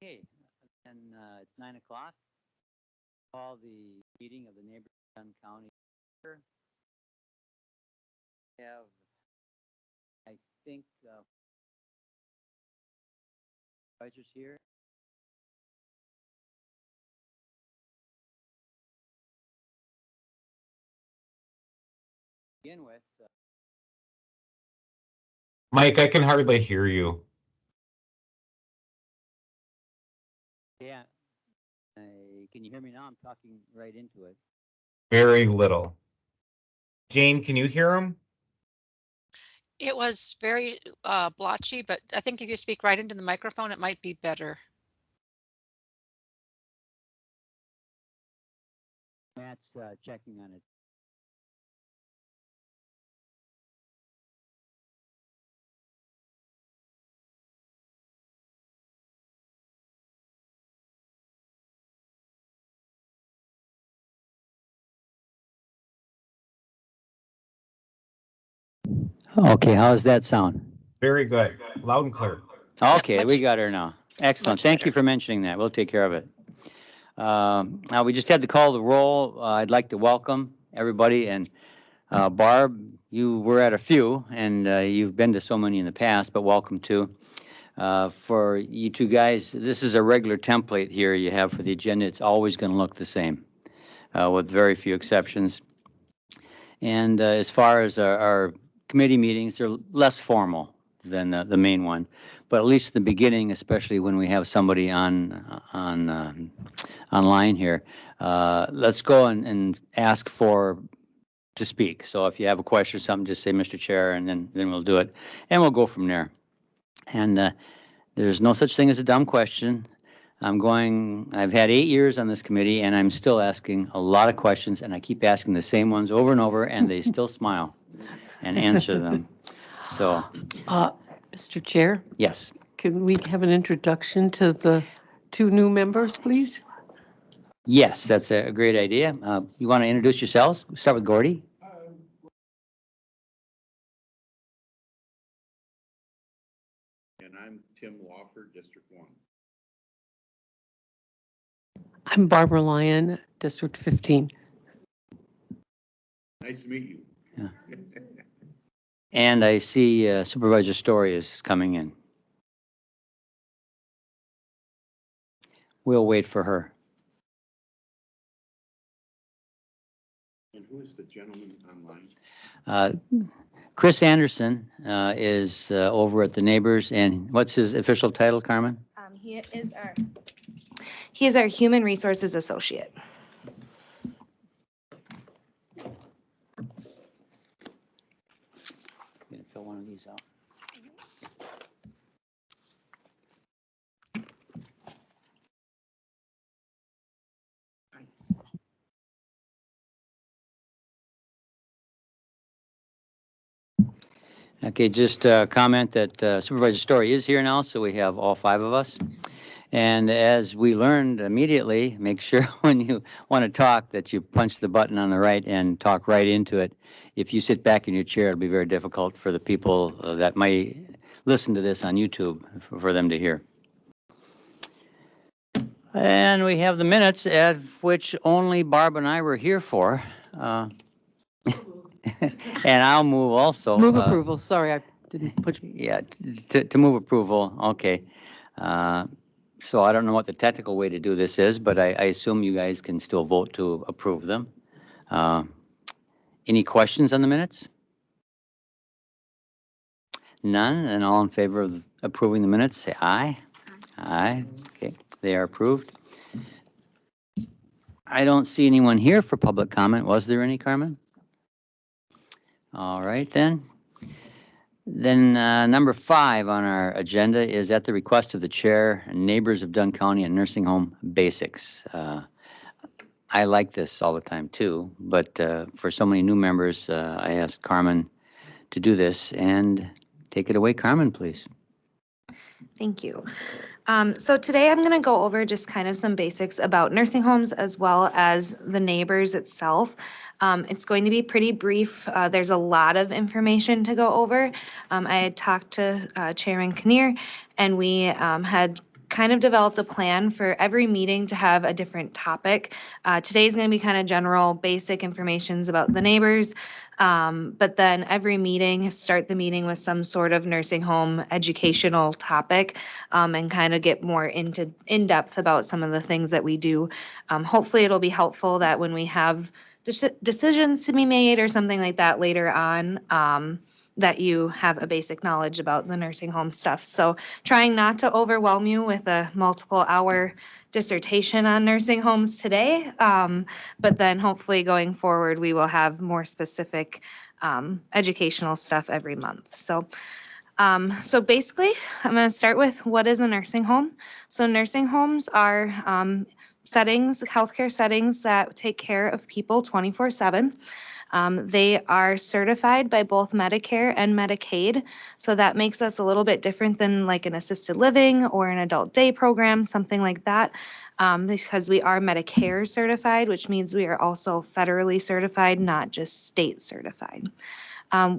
Okay, and it's 9 o'clock. Call the meeting of the neighbors of Dunn County. We have, I think, advisors here. Begin with, Mike, I can hardly hear you. yeah. Can you hear me now? I'm talking right into it. Very little. Jane, can you hear him? It was very blotchy, but I think if you speak right into the microphone, it might be better. Matt's checking on it. Okay, how's that sound? Very good. Loud and clear. Okay, we much- got her now. Excellent. much Thank you better. for mentioning that. We'll take care of it. Now we just had to call the roll. I'd like to welcome everybody. And Barb, you were at a few, and you've been to so many in the past, but welcome too. For you two guys, this is a regular template here you have for the agenda. It's always going to look the same, with very few exceptions. And as far as our committee meetings, they're less formal than the main one, but at least in the beginning, especially when we have somebody online here, let's go and ask to speak. So if you have a question or something, just say, Mr. Chair, and then we'll do it, and we'll go from there. And there's no such thing as a dumb question. I've had 8 years on this committee, and I'm still asking a lot of questions, and I keep asking the same ones over and over, and they still smile and answer them. So, Mr. Chair, yes. can we have an introduction to the two new members, please? Yes, that's a great idea. You want to introduce yourselves? Start with Gordy. And I'm Tim Wofford, District 1. I'm Barbara Lyon, District 15. Nice to meet you. Yeah. And I see Supervisor Story is coming in. We'll wait for her. And who is the gentleman online? Chris Anderson is over at the Neighbors, and what's his official title, Carmen? He is our Human Resources Associate. I'm gonna fill one of these out. Okay, just comment that Supervisor Story is here now, so we have all 5 of us. And as we learned immediately, make sure when you want to talk that you punch the button on the right and talk right into it. If you sit back in your chair, it'll be very difficult for the people that might listen to this on YouTube for them to hear. And we have the minutes, at which only Barb and I were here for. And I'll move also. Move approval. Sorry, I didn't put. Yeah, to move approval. Okay. So I don't know what the technical way to do this is, but I assume you guys can still vote to approve them. Any questions on the minutes? None, and all in favor of approving the minutes, say aye. Aye. Okay, they are approved. I don't see anyone here for public comment. Was there any, Carmen? All right, then. Then number 5 on our agenda is at the request of the chair, Neighbors of Dunn County and Nursing Home Basics. I like this all the time too, but for so many new members, I asked Carmen to do this, and take it away, Carmen, please. Thank you. So today I'm going to go over just kind of some basics about nursing homes as well as the Neighbors itself. It's going to be pretty brief. There's a lot of information to go over. I had talked to Chairman Kinnear, and we had kind of developed a plan for every meeting to have a different topic. Today's going to be kind of general, basic informations about the neighbors. But then every meeting, start the meeting with some sort of nursing home educational topic, and kind of get more in depth about some of the things that we do. Hopefully it'll be helpful that when we have decisions to be made or something like that later on, that you have a basic knowledge about the nursing home stuff. So trying not to overwhelm you with a multiple hour dissertation on nursing homes today. But then hopefully going forward, we will have more specific educational stuff every month. So basically, I'm going to start with what is a nursing home. So nursing homes are settings, healthcare settings that take care of people 24/7. They are certified by both Medicare and Medicaid. So that makes us a little bit different than like an assisted living or an adult day program, something like that. Because we are Medicare certified, which means we are also federally certified, not just state certified.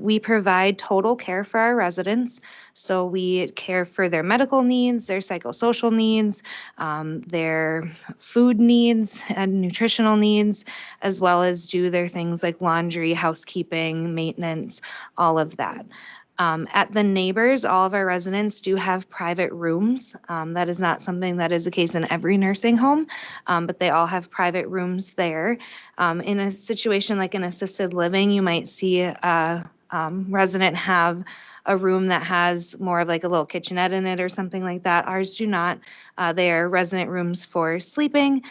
We provide total care for our residents. So we care for their medical needs, their psychosocial needs, their food needs and nutritional needs, as well as do their things like laundry, housekeeping, maintenance, all of that. At the neighbors, all of our residents do have private rooms. That is not something that is the case in every nursing home, but they all have private rooms there. In a situation like an assisted living, you might see a resident have a room that has more of like a little kitchenette in it or something like that. Ours do not. They are resident rooms for sleeping.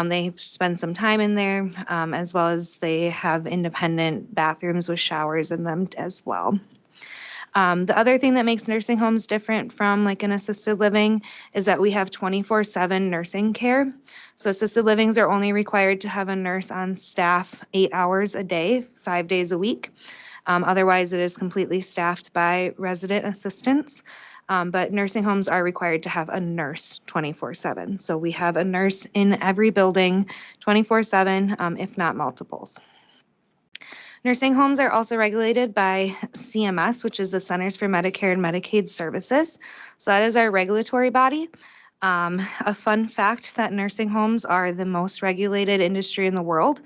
They spend some time in there, as well as they have independent bathrooms with showers in them as well. The other thing that makes nursing homes different from like an assisted living is that we have 24/7 nursing care. So assisted livings are only required to have a nurse on staff 8 hours a day, 5 days a week. Otherwise, it is completely staffed by resident assistants. But nursing homes are required to have a nurse 24/7. So we have a nurse in every building 24/7, if not multiples. Nursing homes are also regulated by CMS, which is the Centers for Medicare and Medicaid Services. So that is our regulatory body. A fun fact that nursing homes are the most regulated industry in the world.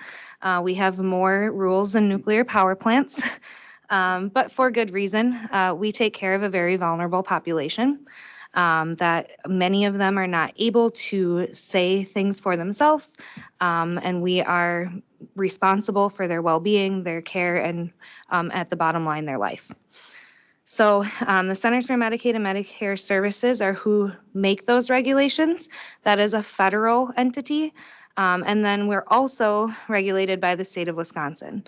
We have more rules than nuclear power plants, but for good reason. We take care of a very vulnerable population. That many of them are not able to say things for themselves, and we are responsible for their well-being, their care, and at the bottom line, their life. So the Centers for Medicaid and Medicare Services are who make those regulations. That is a federal entity. And then we're also regulated by the state of Wisconsin.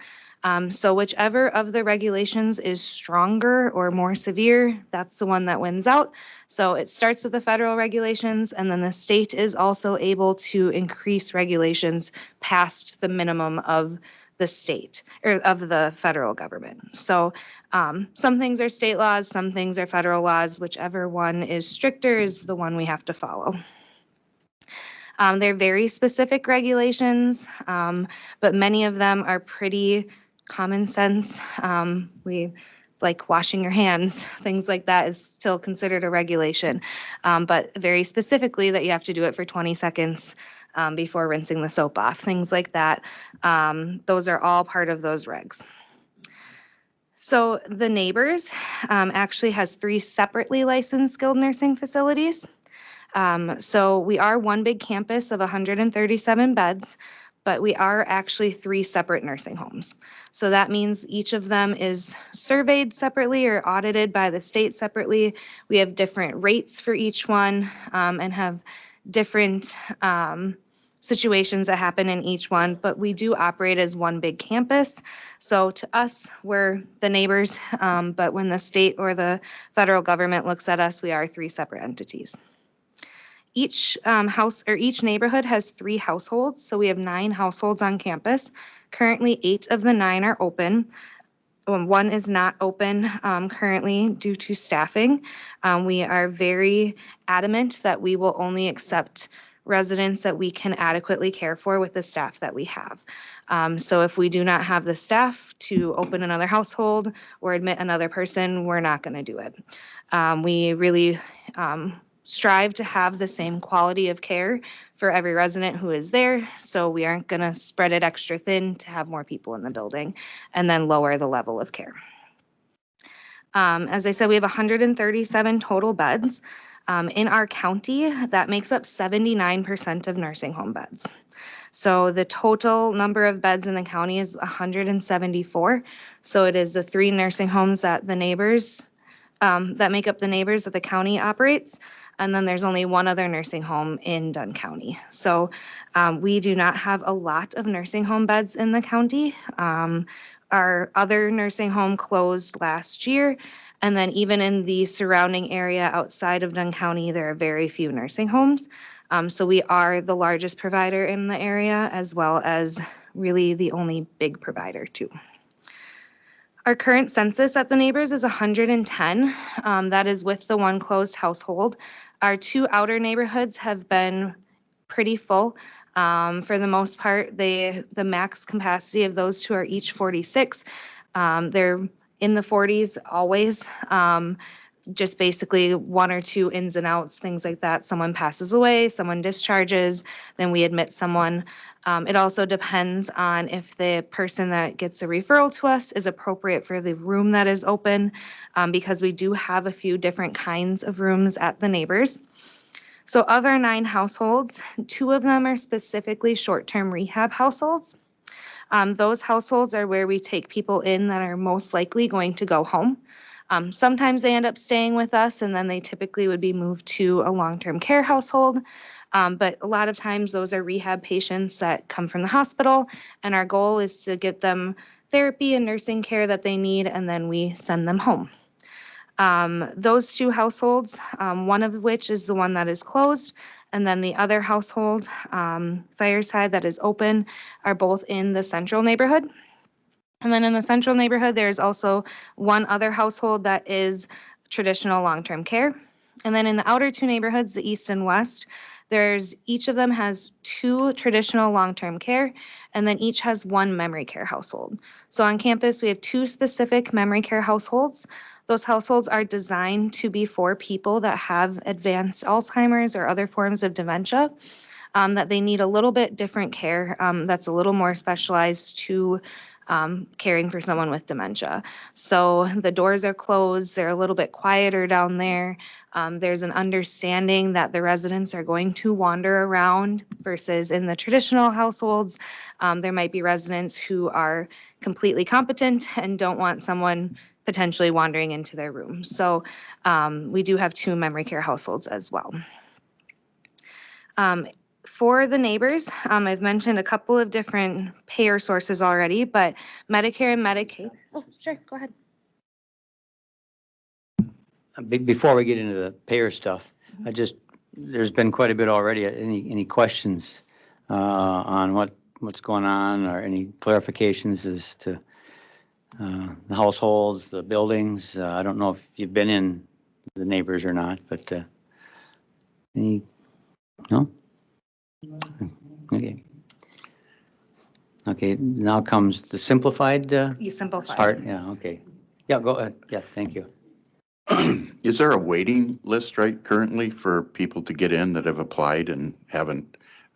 So whichever of the regulations is stronger or more severe, that's the one that wins out. So it starts with the federal regulations, and then the state is also able to increase regulations past the minimum of the state or of the federal government. So some things are state laws, some things are federal laws. Whichever one is stricter is the one we have to follow. They're very specific regulations, but many of them are pretty common sense. We like washing your hands, things like that is still considered a regulation, but very specifically that you have to do it for 20 seconds before rinsing the soap off, things like that. Those are all part of those regs. So the neighbors actually has 3 separately licensed skilled nursing facilities. So we are one big campus of 137 beds, but we are actually 3 separate nursing homes. So that means each of them is surveyed separately or audited by the state separately. We have different rates for each one, and have different situations that happen in each one, but we do operate as one big campus. So to us, we're the neighbors, but when the state or the federal government looks at us, we are 3 separate entities. Each house or each neighborhood has 3 households. So we have 9 households on campus. Currently, 8 of the 9 are open. 1 is not open currently due to staffing. We are very adamant that we will only accept residents that we can adequately care for with the staff that we have. So if we do not have the staff to open another household or admit another person, we're not going to do it. We really strive to have the same quality of care for every resident who is there. So we aren't going to spread it extra thin to have more people in the building and then lower the level of care. As I said, we have 137 total beds. In our county, that makes up 79% of nursing home beds. So the total number of beds in the county is 174. So it is the 3 nursing homes that the neighbors, that make up the neighbors that the county operates. And then there's only 1 other nursing home in Dunn County. So we do not have a lot of nursing home beds in the county. Our other nursing home closed last year. And then even in the surrounding area outside of Dunn County, there are very few nursing homes. So we are the largest provider in the area, as well as really the only big provider too. Our current census at the neighbors is 110. That is with the 1 closed household. Our 2 outer neighborhoods have been pretty full. For the most part, the max capacity of those 2 are each 46. They're in the 40s always. Just basically 1 or 2 ins and outs, things like that. Someone passes away, someone discharges, then we admit someone. It also depends on if the person that gets a referral to us is appropriate for the room that is open, because we do have a few different kinds of rooms at the neighbors. So of our 9 households, 2 of them are specifically short-term rehab households. Those households are where we take people in that are most likely going to go home. Sometimes they end up staying with us, and then they typically would be moved to a long-term care household. But a lot of times those are rehab patients that come from the hospital, and our goal is to get them therapy and nursing care that they need, and then we send them home. Those 2 households, one of which is the one that is closed, and then the other household, Fireside, that is open, are both in the central neighborhood. And then in the central neighborhood, there's also 1 other household that is traditional long-term care. And then in the outer 2 neighborhoods, the east and west, each of them has 2 traditional long-term care, and then each has 1 memory care household. So on campus, we have 2 specific memory care households. Those households are designed to be for people that have advanced Alzheimer's or other forms of dementia, that they need a little bit different care, that's a little more specialized to caring for someone with dementia. So the doors are closed, they're a little bit quieter down there. There's an understanding that the residents are going to wander around versus in the traditional households. There might be residents who are completely competent and don't want someone potentially wandering into their room. So we do have 2 memory care households as well. For the neighbors, I've mentioned a couple of different payer sources already, but Medicare and Medicaid. Oh, sure, go ahead. Before we get into the payer stuff, there's been quite a bit already. Any questions on what's going on, or any clarifications as to the households, the buildings? I don't know if you've been in the neighbors or not, but no? Okay. Okay, now comes the simplified You simplify. part. Yeah, okay. Yeah, go ahead. Yeah, thank you. Is there a waiting list right currently for people to get in that have applied and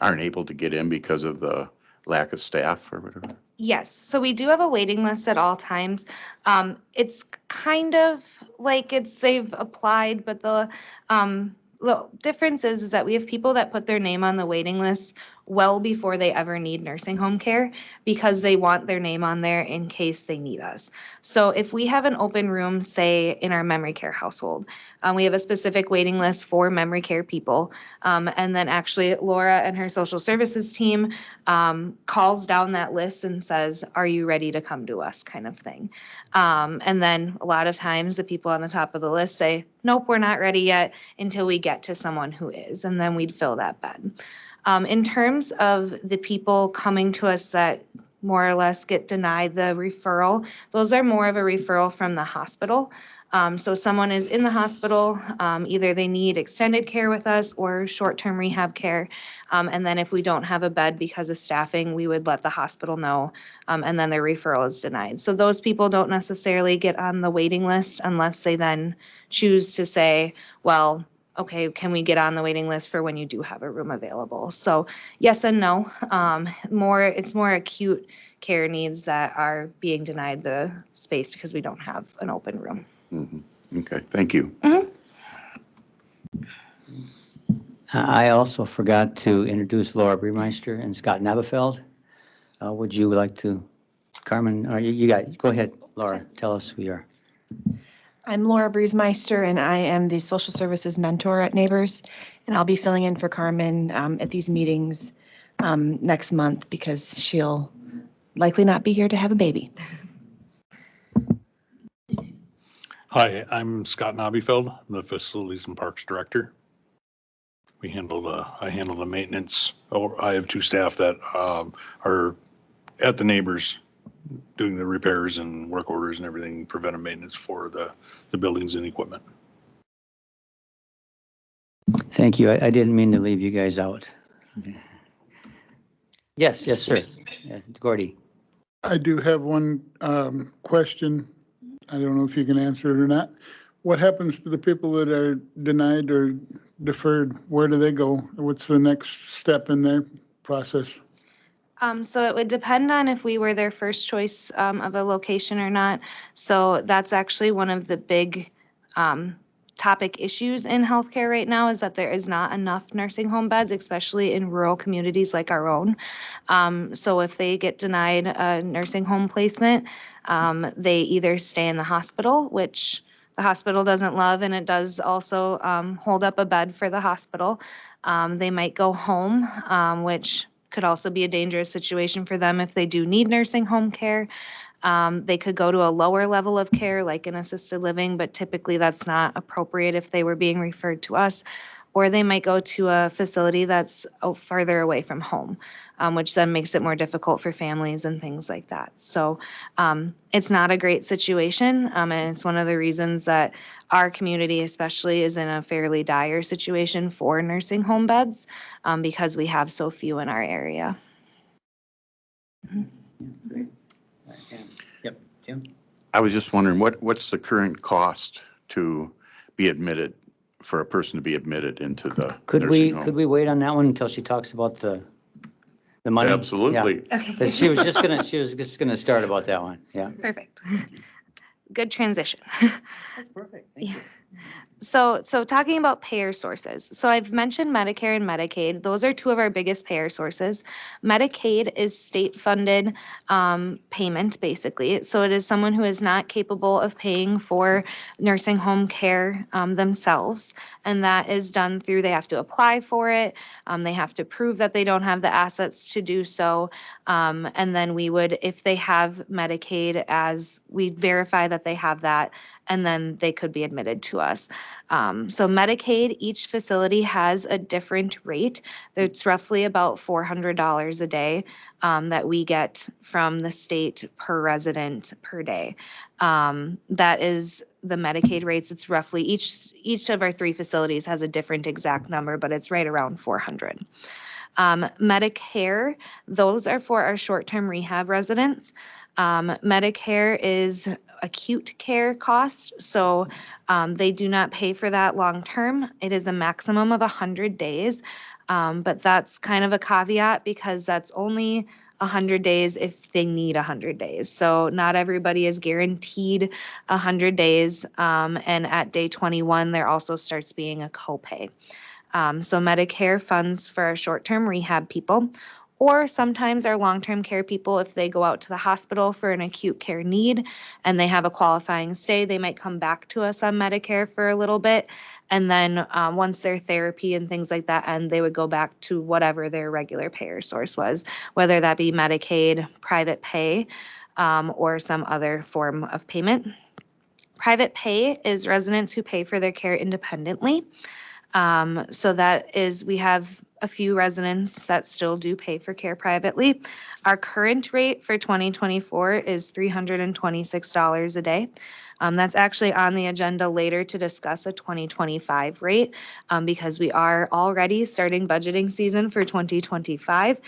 aren't able to get in because of the lack of staff or whatever? Yes, so we do have a waiting list at all times. It's kind of like they've applied, but the difference is that we have people that put their name on the waiting list well before they ever need nursing home care, because they want their name on there in case they need us. So if we have an open room, say in our memory care household, we have a specific waiting list for memory care people. And then actually Laura and her social services team calls down that list and says, are you ready to come to us, kind of thing. And then a lot of times the people on the top of the list say, nope, we're not ready yet until we get to someone who is, and then we'd fill that bed. In terms of the people coming to us that more or less get denied the referral, those are more of a referral from the hospital. So someone is in the hospital, either they need extended care with us or short-term rehab care. And then if we don't have a bed because of staffing, we would let the hospital know, and then their referral is denied. So those people don't necessarily get on the waiting list unless they then choose to say, well, okay, can we get on the waiting list for when you do have a room available? So yes and no. It's more acute care needs that are being denied the space because we don't have an open room. Okay, thank you. I also forgot to introduce Laura Briemeister and Scott Nabafeld. Would you like to, Carmen, or you got, go ahead, Laura, tell us who you are. I'm Laura Briesmeister, and I am the social services mentor at Neighbors, and I'll be filling in for Carmen at these meetings next month because she'll likely not be here to have a baby. Hi, I'm Scott Nobbyfeld. I'm the Facilities and Parks Director. I handle the maintenance. I have two staff that are at the Neighbors doing the repairs and work orders and everything, preventive maintenance for the buildings and equipment. Thank you. I didn't mean to leave you guys out. Yes, sir. Gordy. I do have one question. I don't know if you can answer it or not. What happens to the people that are denied or deferred? Where do they go? What's the next step in their process? So it would depend on if we were their first choice of a location or not. So that's actually one of the big topic issues in healthcare right now, is that there is not enough nursing home beds, especially in rural communities like our own. So if they get denied a nursing home placement, they either stay in the hospital, which the hospital doesn't love, and it does also hold up a bed for the hospital. They might go home, which could also be a dangerous situation for them if they do need nursing home care. They could go to a lower level of care like an assisted living, but typically that's not appropriate if they were being referred to us. Or they might go to a facility that's farther away from home, which then makes it more difficult for families and things like that. So it's not a great situation, and it's one of the reasons that our community especially is in a fairly dire situation for nursing home beds, because we have so few in our area. Great. Yep, Tim? I was just wondering, what's the current cost to be admitted, for a person to be admitted into the nursing home? Could we wait on that one until she talks about the money? Absolutely. Yeah. 'Cause she was just gonna start about that one. Yeah. Perfect. Good transition. That's perfect. Thank you. So talking about payer sources. So I've mentioned Medicare and Medicaid. Those are two of our biggest payer sources. Medicaid is state-funded payment, basically. So it is someone who is not capable of paying for nursing home care themselves. And that is done through, they have to apply for it. They have to prove that they don't have the assets to do so. And then we would, if they have Medicaid, as we verify that they have that, and then they could be admitted to us. So Medicaid, each facility has a different rate. It's roughly about $400 a day that we get from the state per resident per day. That is the Medicaid rates. It's roughly, each of our three facilities has a different exact number, but it's right around 400. Medicare, those are for our short-term rehab residents. Medicare is acute care cost, so they do not pay for that long-term. It is a maximum of 100 days, but that's kind of a caveat because that's only 100 days if they need 100 days. So not everybody is guaranteed 100 days, and at day 21, there also starts being a copay. So Medicare funds for our short-term rehab people, or sometimes our long-term care people, if they go out to the hospital for an acute care need and they have a qualifying stay, they might come back to us on Medicare for a little bit. And then once their therapy and things like that end, they would go back to whatever their regular payer source was, whether that be Medicaid, private pay, or some other form of payment. Private pay is residents who pay for their care independently. So that is, we have a few residents that still do pay for care privately. Our current rate for 2024 is $326 a day. That's actually on the agenda later to discuss a 2025 rate because we are already starting budgeting season for 2025.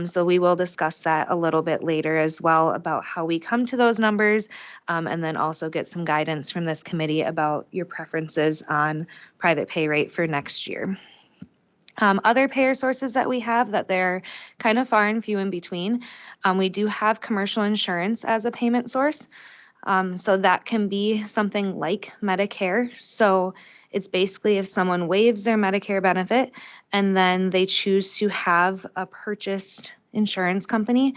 So we will discuss that a little bit later as well about how we come to those numbers and then also get some guidance from this committee about your preferences on private pay rate for next year. Other payer sources that we have that they're kind of far and few in between. We do have commercial insurance as a payment source. So that can be something like Medicare. So it's basically if someone waives their Medicare benefit and then they choose to have a purchased insurance company.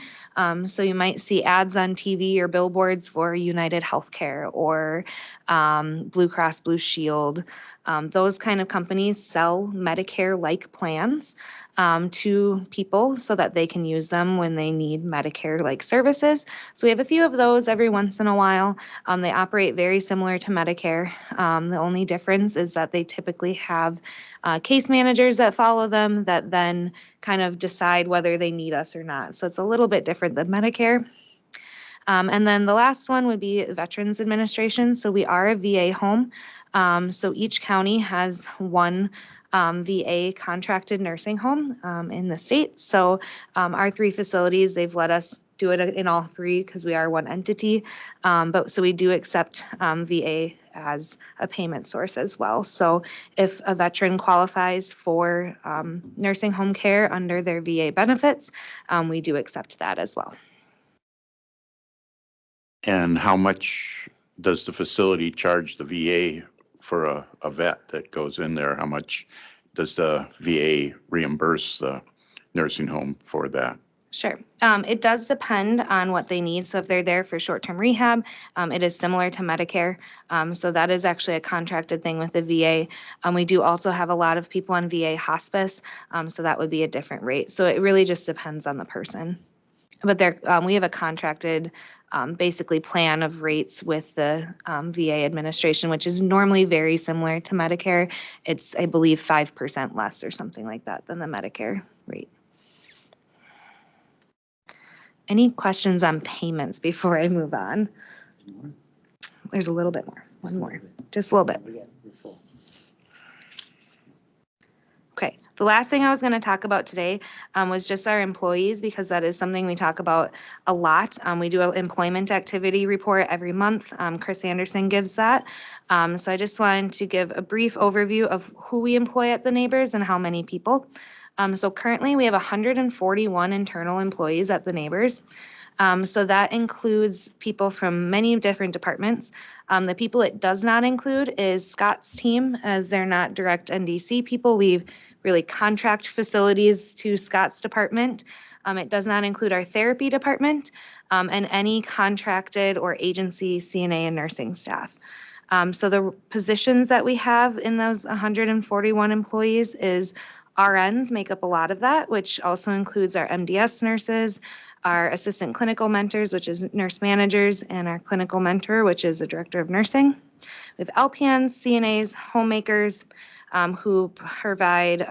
So you might see ads on TV or billboards for United Healthcare or Blue Cross Blue Shield. Those kind of companies sell Medicare-like plans to people so that they can use them when they need Medicare-like services. So we have a few of those every once in a while. They operate very similar to Medicare. The only difference is that they typically have case managers that follow them that then kind of decide whether they need us or not. So it's a little bit different than Medicare. And then the last one would be Veterans Administration. So we are a VA home. So each county has one VA contracted nursing home in the state. So our 3 facilities, they've let us do it in all 3 because we are one entity. But so we do accept VA as a payment source as well. So if a veteran qualifies for nursing home care under their VA benefits, we do accept that as well. And how much does the facility charge the VA for a vet that goes in there? How much does the VA reimburse the nursing home for that? Sure. It does depend on what they need. So if they're there for short-term rehab, it is similar to Medicare. So that is actually a contracted thing with the VA. We do also have a lot of people on VA hospice. So that would be a different rate. So it really just depends on the person. But we have a contracted basically plan of rates with the VA administration, which is normally very similar to Medicare. It's, I believe, 5% less or something like that than the Medicare rate. Any questions on payments before I move on? There's a little bit more, one more, just a little bit. Okay, the last thing I was going to talk about today was just our employees because that is something we talk about a lot. We do an employment activity report every month. Chris Anderson gives that. So I just wanted to give a brief overview of who we employ at the Neighbors and how many people. So currently we have 141 internal employees at the Neighbors. So that includes people from many different departments. The people it does not include is Scott's team, as they're not direct NDC people. We really contract facilities to Scott's department. It does not include our therapy department and any contracted or agency CNA and nursing staff. So the positions that we have in those 141 employees is RNs make up a lot of that, which also includes our MDS nurses, our assistant clinical mentors, which is nurse managers, and our clinical mentor, which is the director of nursing. We have LPNs, CNAs, homemakers who provide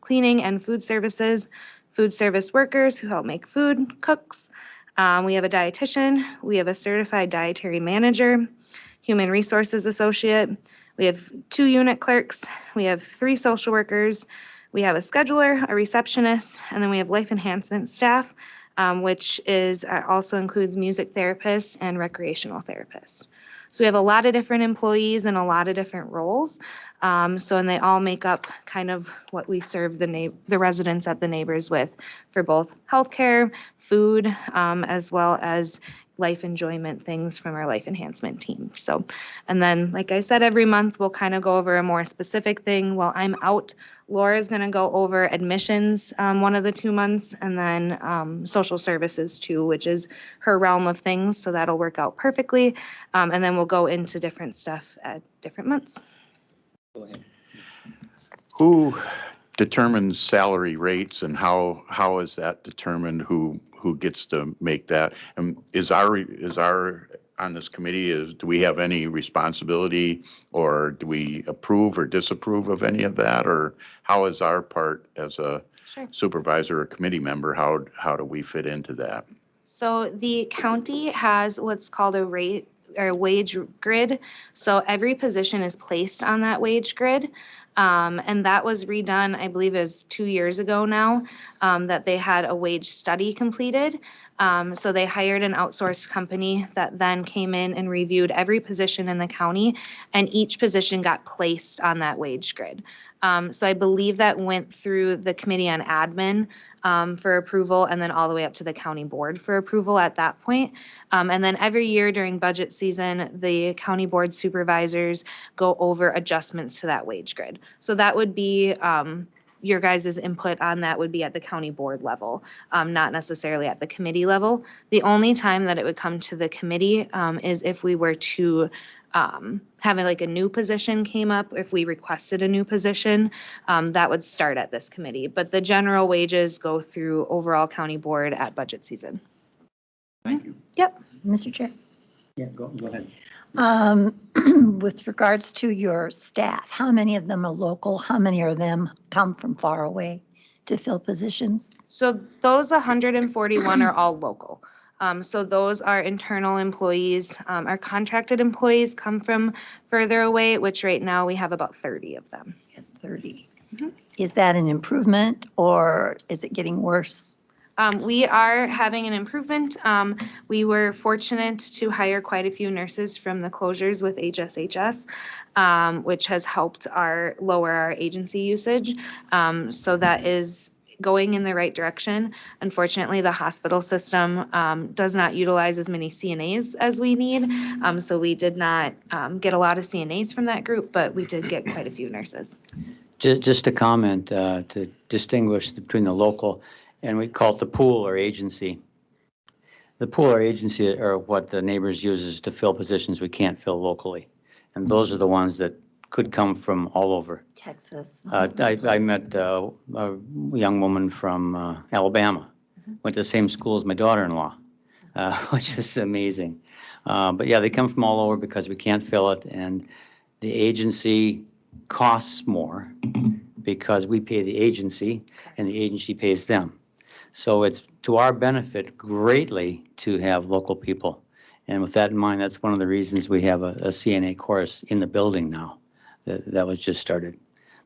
cleaning and food services, food service workers who help make food, cooks. We have a dietitian, we have a certified dietary manager, human resources associate, we have 2 unit clerks, we have 3 social workers, we have a scheduler, a receptionist, and then we have life enhancement staff, which is also includes music therapists and recreational therapists. So we have a lot of different employees and a lot of different roles. And they all make up kind of what we serve the residents at the Neighbors with for both healthcare, food, as well as life enjoyment things from our life enhancement team. So, and then, like I said, every month we'll kind of go over a more specific thing. While I'm out, Laura's going to go over admissions one of the 2 months, and then social services too, which is her realm of things. So that'll work out perfectly. And then we'll go into different stuff at different months. Who determines salary rates and how is that determined? Who gets to make that? And is our on this committee is, do we have any responsibility, or do we approve or disapprove of any of that? Or how is our part as a Sure. supervisor or committee member, how do we fit into that? So the county has what's called a rate or wage grid. So every position is placed on that wage grid. And that was redone, I believe is 2 years ago now, that they had a wage study completed. So they hired an outsourced company that then came in and reviewed every position in the county, and each position got placed on that wage grid. So I believe that went through the Committee on Admin for approval, and then all the way up to the county board for approval at that point. And then every year during budget season, the county board supervisors go over adjustments to that wage grid. So that would be your guys' input on that would be at the county board level, not necessarily at the committee level. The only time that it would come to the committee is if we were to having like a new position came up, if we requested a new position, that would start at this committee. But the general wages go through overall county board at budget season. Thank you. Yep. Mr. Chair, Yeah, go ahead. with regards to your staff, how many of them are local? How many of them come from far away to fill positions? So those 141 are all local. So those are internal employees. Our contracted employees come from further away, which right now we have about 30 of them. 30. Is that an improvement or is it getting worse? We are having an improvement. We were fortunate to hire quite a few nurses from the closures with HSHS, which has helped lower our agency usage. So that is going in the right direction. Unfortunately, the hospital system does not utilize as many CNAs as we need. So we did not get a lot of CNAs from that group, but we did get quite a few nurses. Just a comment to distinguish between the local and we call it the pool or agency. The pool or agency are what the neighbors uses to fill positions we can't fill locally. And those are the ones that could come from all over. Texas. I met a young woman from Alabama, went to the same school as my daughter-in-law, which is amazing. But yeah, they come from all over because we can't fill it, and the agency costs more because we pay the agency and the agency pays them. So it's to our benefit greatly to have local people. And with that in mind, that's one of the reasons we have a CNA course in the building now that was just started.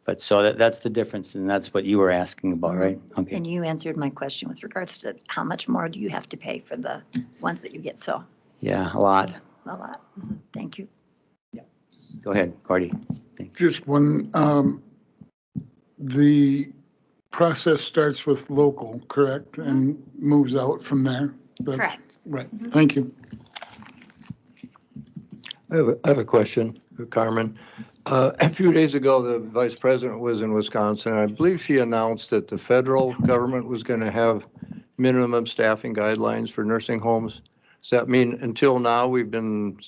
But so that's the difference, and that's what you were asking about, right? Okay. And you answered my question with regards to how much more do you have to pay for the ones that you get, so. Yeah, a lot. A lot. Thank you. Go ahead, Gordy. Thanks. Just one, the process starts with local, correct? And moves out from there? Correct. Right, thank you. I have a question for Carmen. A few days ago, the vice president was in Wisconsin. I believe she announced that the federal government was going to have minimum staffing guidelines for nursing homes. Does that mean until now we've been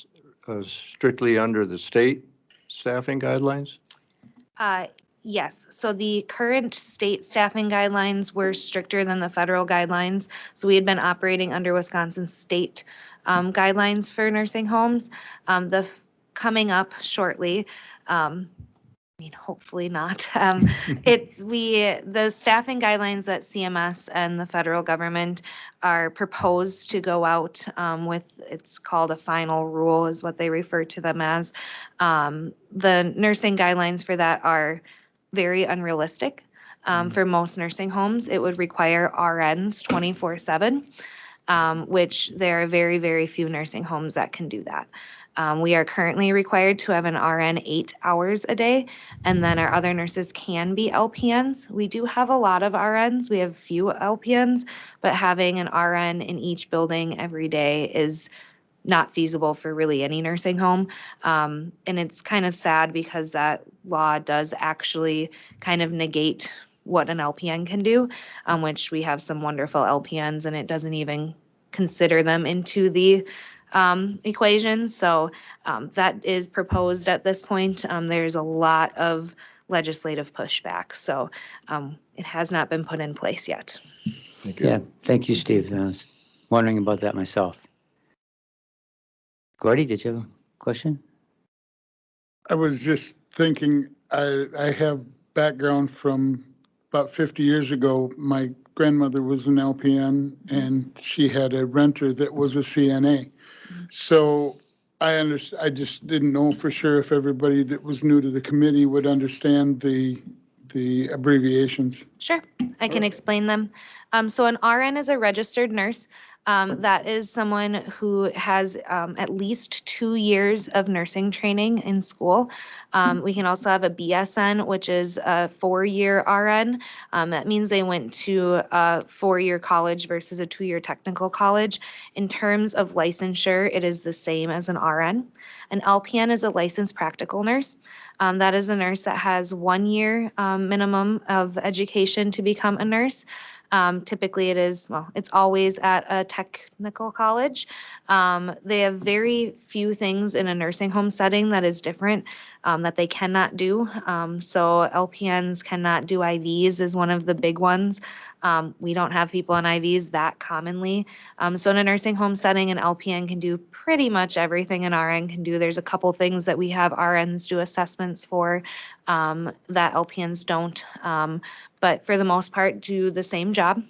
strictly under the state staffing guidelines? Yes, so the current state staffing guidelines were stricter than the federal guidelines. So we had been operating under Wisconsin state guidelines for nursing homes. Coming up shortly, I mean, hopefully not. The staffing guidelines that CMS and the federal government are proposed to go out with, it's called a final rule is what they refer to them as. The nursing guidelines for that are very unrealistic. For most nursing homes, it would require RNs 24/7, which there are very, very few nursing homes that can do that. We are currently required to have an RN 8 hours a day, and then our other nurses can be LPNs. We do have a lot of RNs. We have few LPNs, but having an RN in each building every day is not feasible for really any nursing home. And it's kind of sad because that law does actually kind of negate what an LPN can do, which we have some wonderful LPNs, and it doesn't even consider them into the equation. So that is proposed at this point. There's a lot of legislative pushback, so it has not been put in place yet. Yeah, thank you, Steve. I was wondering about that myself. Gordy, did you have a question? I was just thinking, I have background from about 50 years ago. My grandmother was an LPN and she had a renter that was a CNA. So I just didn't know for sure if everybody that was new to the committee would understand the abbreviations. Sure, I can explain them. So an RN is a registered nurse. That is someone who has at least 2 years of nursing training in school. We can also have a BSN, which is a 4-year RN. That means they went to a 4-year college versus a 2-year technical college. In terms of licensure, it is the same as an RN. An LPN is a licensed practical nurse. That is a nurse that has 1 year minimum of education to become a nurse. Typically it's always at a technical college. They have very few things in a nursing home setting that is different that they cannot do. So LPNs cannot do IVs is one of the big ones. We don't have people on IVs that commonly. So in a nursing home setting, an LPN can do pretty much everything an RN can do. There's a couple things that we have RNs do assessments for that LPNs don't. But for the most part, do the same job.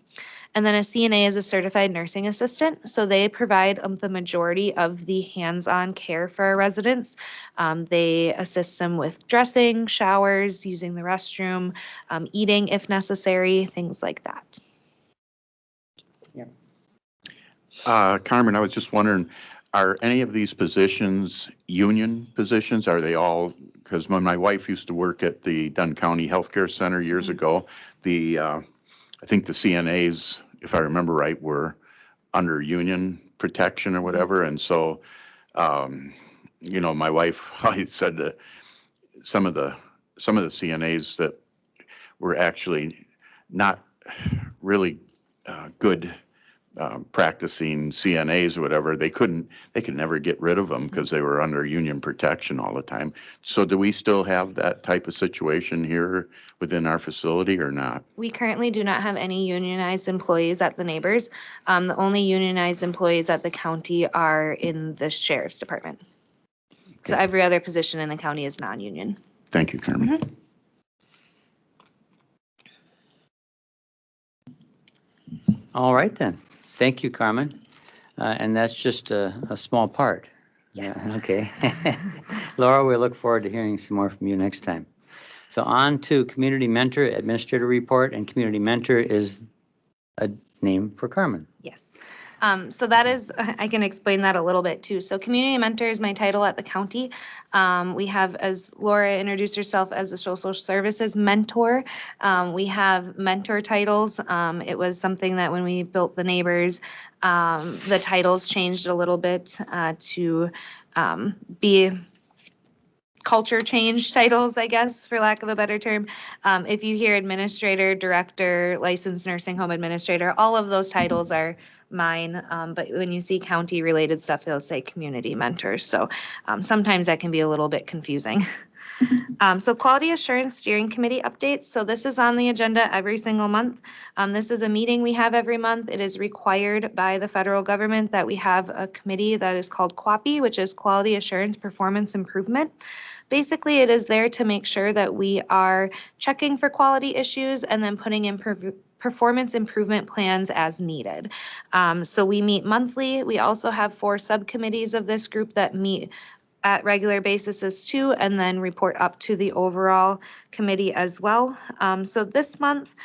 And then a CNA is a certified nursing assistant. So they provide the majority of the hands-on care for our residents. They assist them with dressing, showers, using the restroom, eating if necessary, things like that. Carmen, I was just wondering, are any of these positions union positions? Are they all, because when my wife used to work at the Dunn County Healthcare Center years ago, I think the CNAs, if I remember right, were under union protection or whatever. And so, my wife, I said that some of the CNAs that were actually not really good practicing CNAs or whatever, they could never get rid of them because they were under union protection all the time. So do we still have that type of situation here within our facility or not? We currently do not have any unionized employees at the Neighbors. The only unionized employees at the county are in the sheriff's department. So Okay. every other position in the county is non-union. Thank you, Carmen. All right then. Thank you, Carmen. And that's just a small part. Yes. Yeah, okay. Laura, we look forward to hearing some more from you next time. So on to Community Mentor Administrator Report, and Community Mentor is a name for Carmen. Yes. So that is, I can explain that a little bit too. So Community Mentor is my title at the county. We have, as Laura introduced herself, as a social services mentor. We have mentor titles. It was something that when we built the Neighbors, the titles changed a little bit to be culture change titles, I guess, for lack of a better term. If you hear administrator, director, licensed nursing home administrator, all of those titles are mine. But when you see county related stuff, it'll say community mentors. So sometimes that can be a little bit confusing. So Quality Assurance Steering Committee updates. So this is on the agenda every single month. This is a meeting we have every month. It is required by the federal government that we have a committee that is called QAPI, which is Quality Assurance Performance Improvement. Basically, it is there to make sure that we are checking for quality issues and then putting in performance improvement plans as needed. So we meet monthly. We also have 4 subcommittees of this group that meet at regular basis too, and then report up to the overall committee as well. So this month,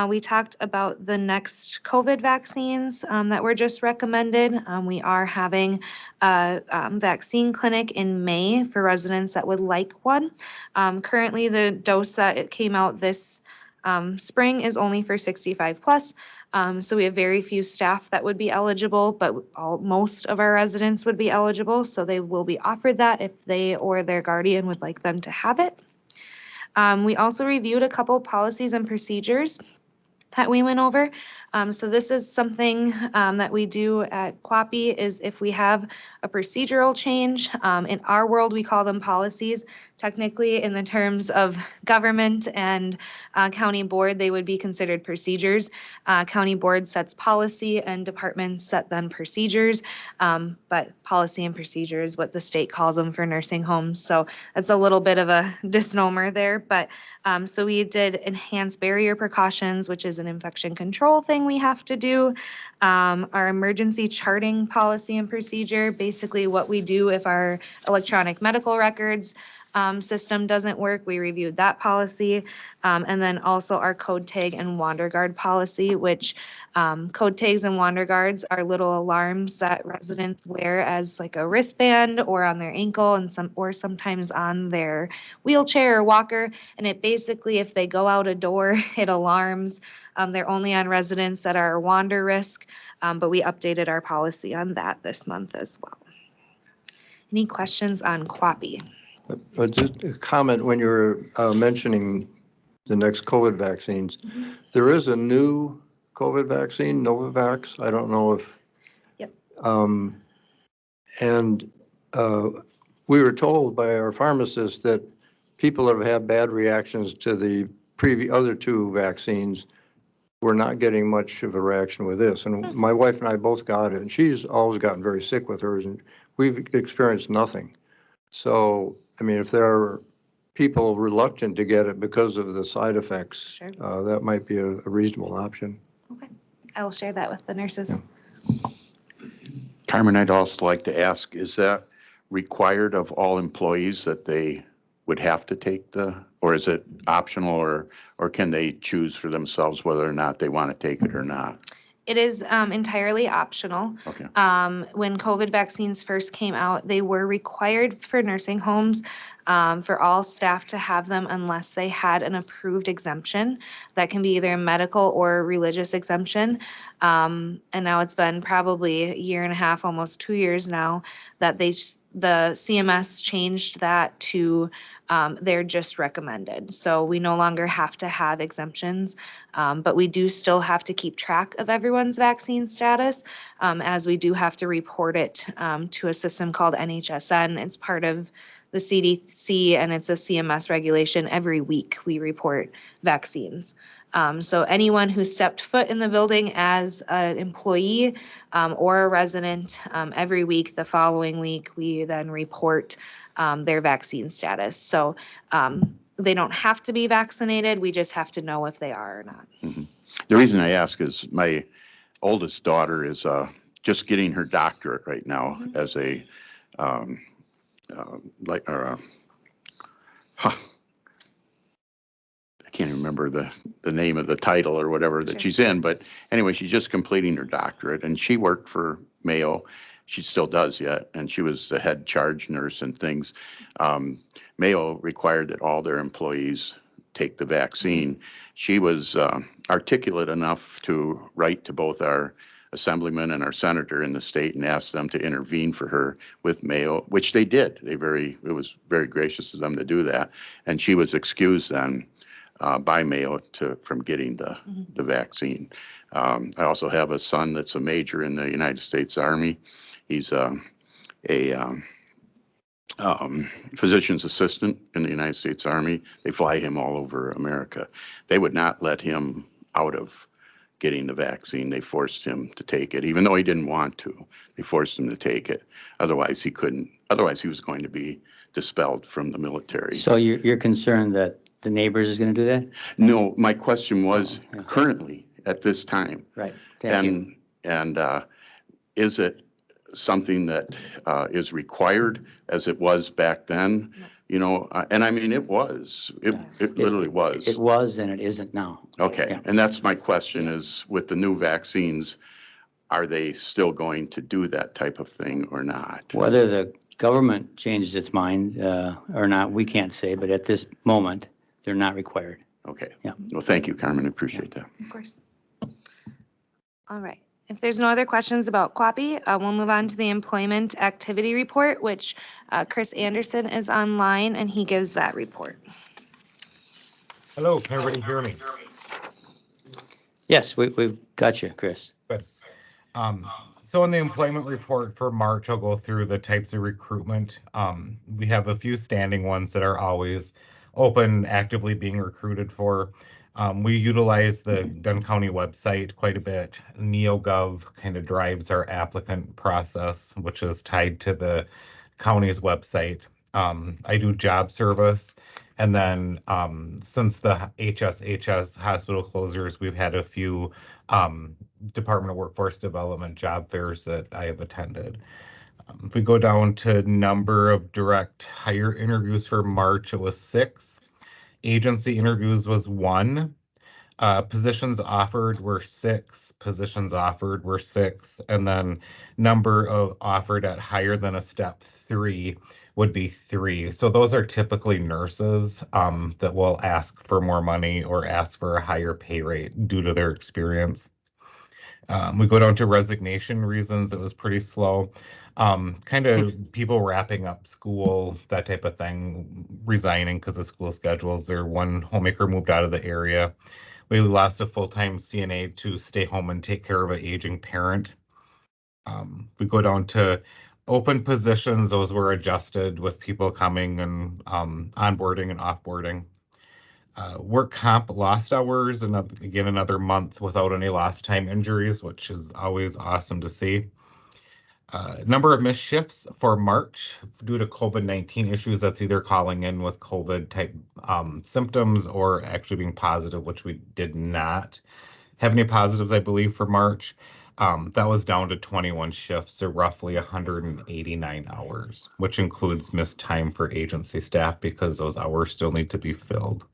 we talked about the next COVID vaccines that were just recommended. We are having a vaccine clinic in May for residents that would like one. Currently, the dose that it came out this spring is only for 65 plus. So we have very few staff that would be eligible, but most of our residents would be eligible. So they will be offered that if they or their guardian would like them to have it. We also reviewed a couple policies and procedures that we went over. So this is something that we do at QAPI is if we have a procedural change, in our world, we call them policies. technically, in the terms of government and county board, they would be considered procedures. County board sets policy and departments set then procedures, but policy and procedure is what the state calls them for nursing homes. So that's a little bit of a misnomer there, but so we did enhanced barrier precautions, which is an infection control thing we have to do. Our emergency charting policy and procedure, basically what we do if our electronic medical records system doesn't work, we reviewed that policy. And then also our code tag and wander guard policy, which code tags and wander guards are little alarms that residents wear as like a wristband or on their ankle and sometimes on their wheelchair or walker. And it basically, if they go out a door, it alarms. They're only on residents that are wander risk, but we updated our policy on that this month as well. Any questions on QAPI? Just a comment, when you're mentioning the next COVID vaccines, there is a new COVID vaccine, Novavax. I don't know if. Yep. And we were told by our pharmacist that people that have had bad reactions to the other two vaccines were not getting much of a reaction with this. And my wife and I both got it, and she's always gotten very sick with hers, and we've experienced nothing. So, I mean, if there are people reluctant to get it because of the side effects, Sure. That might be a reasonable option. Okay, I will share that with the nurses. Yeah. Carmen, I'd also like to ask, is that required of all employees that they would have to take or is it optional, or can they choose for themselves whether or not they want to take it or not? It is entirely optional. Okay. When COVID vaccines first came out, they were required for nursing homes for all staff to have them unless they had an approved exemption. That can be either a medical or religious exemption. And now it's been probably a year and a half, almost 2 years now, that the CMS changed that to they're just recommended. So we no longer have to have exemptions, but we do still have to keep track of everyone's vaccine status, as we do have to report it to a system called NHSN. It's part of the CDC and it's a CMS regulation. Every week we report vaccines. So anyone who stepped foot in the building as an employee or a resident, every week, the following week, we then report their vaccine status. So they don't have to be vaccinated. We just have to know if they are or not. Mm-hmm. The reason I ask is my oldest daughter is just getting her doctorate right now as a I can't remember the name of the title or whatever that she's in, but anyway, she's just completing her doctorate, and she worked for Mayo. She still does yet, and she was the head charge nurse and things. Mayo required that all their employees take the vaccine. She was articulate enough to write to both our assemblyman and our senator in the state and ask them to intervene for her with Mayo, which they did. It was very gracious of them to do that, and she was excused then by Mayo from getting the vaccine. I also have a son that's a major in the United States Army. He's a physician's assistant in the United States Army. They fly him all over America. They would not let him out of getting the vaccine. They forced him to take it, even though he didn't want to. They forced him to take it. Otherwise, he couldn't. Otherwise, he was going to be dispelled from the military. So you're concerned that the neighbors is going to do that? No, my question was currently at this time. Right. Thank you. And is it something that is required as it was back then? No. You know, and I mean, it literally was. It was and it isn't now. Okay, Yeah. and that's my question is, with the new vaccines, are they still going to do that type of thing or not? Whether the government changed its mind or not, we can't say, but at this moment, they're not required. Okay. Yeah. Well, thank you, Carmen. I appreciate that. Of course. All right. If there's no other questions about QAPI, we'll move on to the employment activity report, which Chris Anderson is online and he gives that report. Hello, can everybody hear me? Yes, we've got you, Chris. Good. So in the employment report for March, I'll go through the types of recruitment. We have a few standing ones that are always open, actively being recruited for. We utilize the Dunn County website quite a bit. NeoGov kind of drives our applicant process, which is tied to the county's website. I do job service. And then since the HSHS hospital closures, we've had a few Department of Workforce Development job fairs that I have attended. If we go down to number of direct hire interviews for March, it was 6. Agency interviews was 1. Positions offered were 6. Positions offered were 6. And then number of offered at higher than a step 3 would be 3. So those are typically nurses that will ask for more money or ask for a higher pay rate due to their experience. We go down to resignation reasons. It was pretty slow. Kind of people wrapping up school, that type of thing, resigning because of school schedules, or one homemaker moved out of the area. We lost a full-time CNA to stay home and take care of an aging parent. We go down to open positions. Those were adjusted with people coming and onboarding and offboarding. Work comp lost hours, and again, another month without any lost time injuries, which is always awesome to see. Number of missed shifts for March due to COVID-19 issues. That's either calling in with COVID type symptoms or actually being positive, which we did not have any positives, I believe, for March. That was down to 21 shifts, or roughly 189 hours, which includes missed time for agency staff because those hours still need to be filled.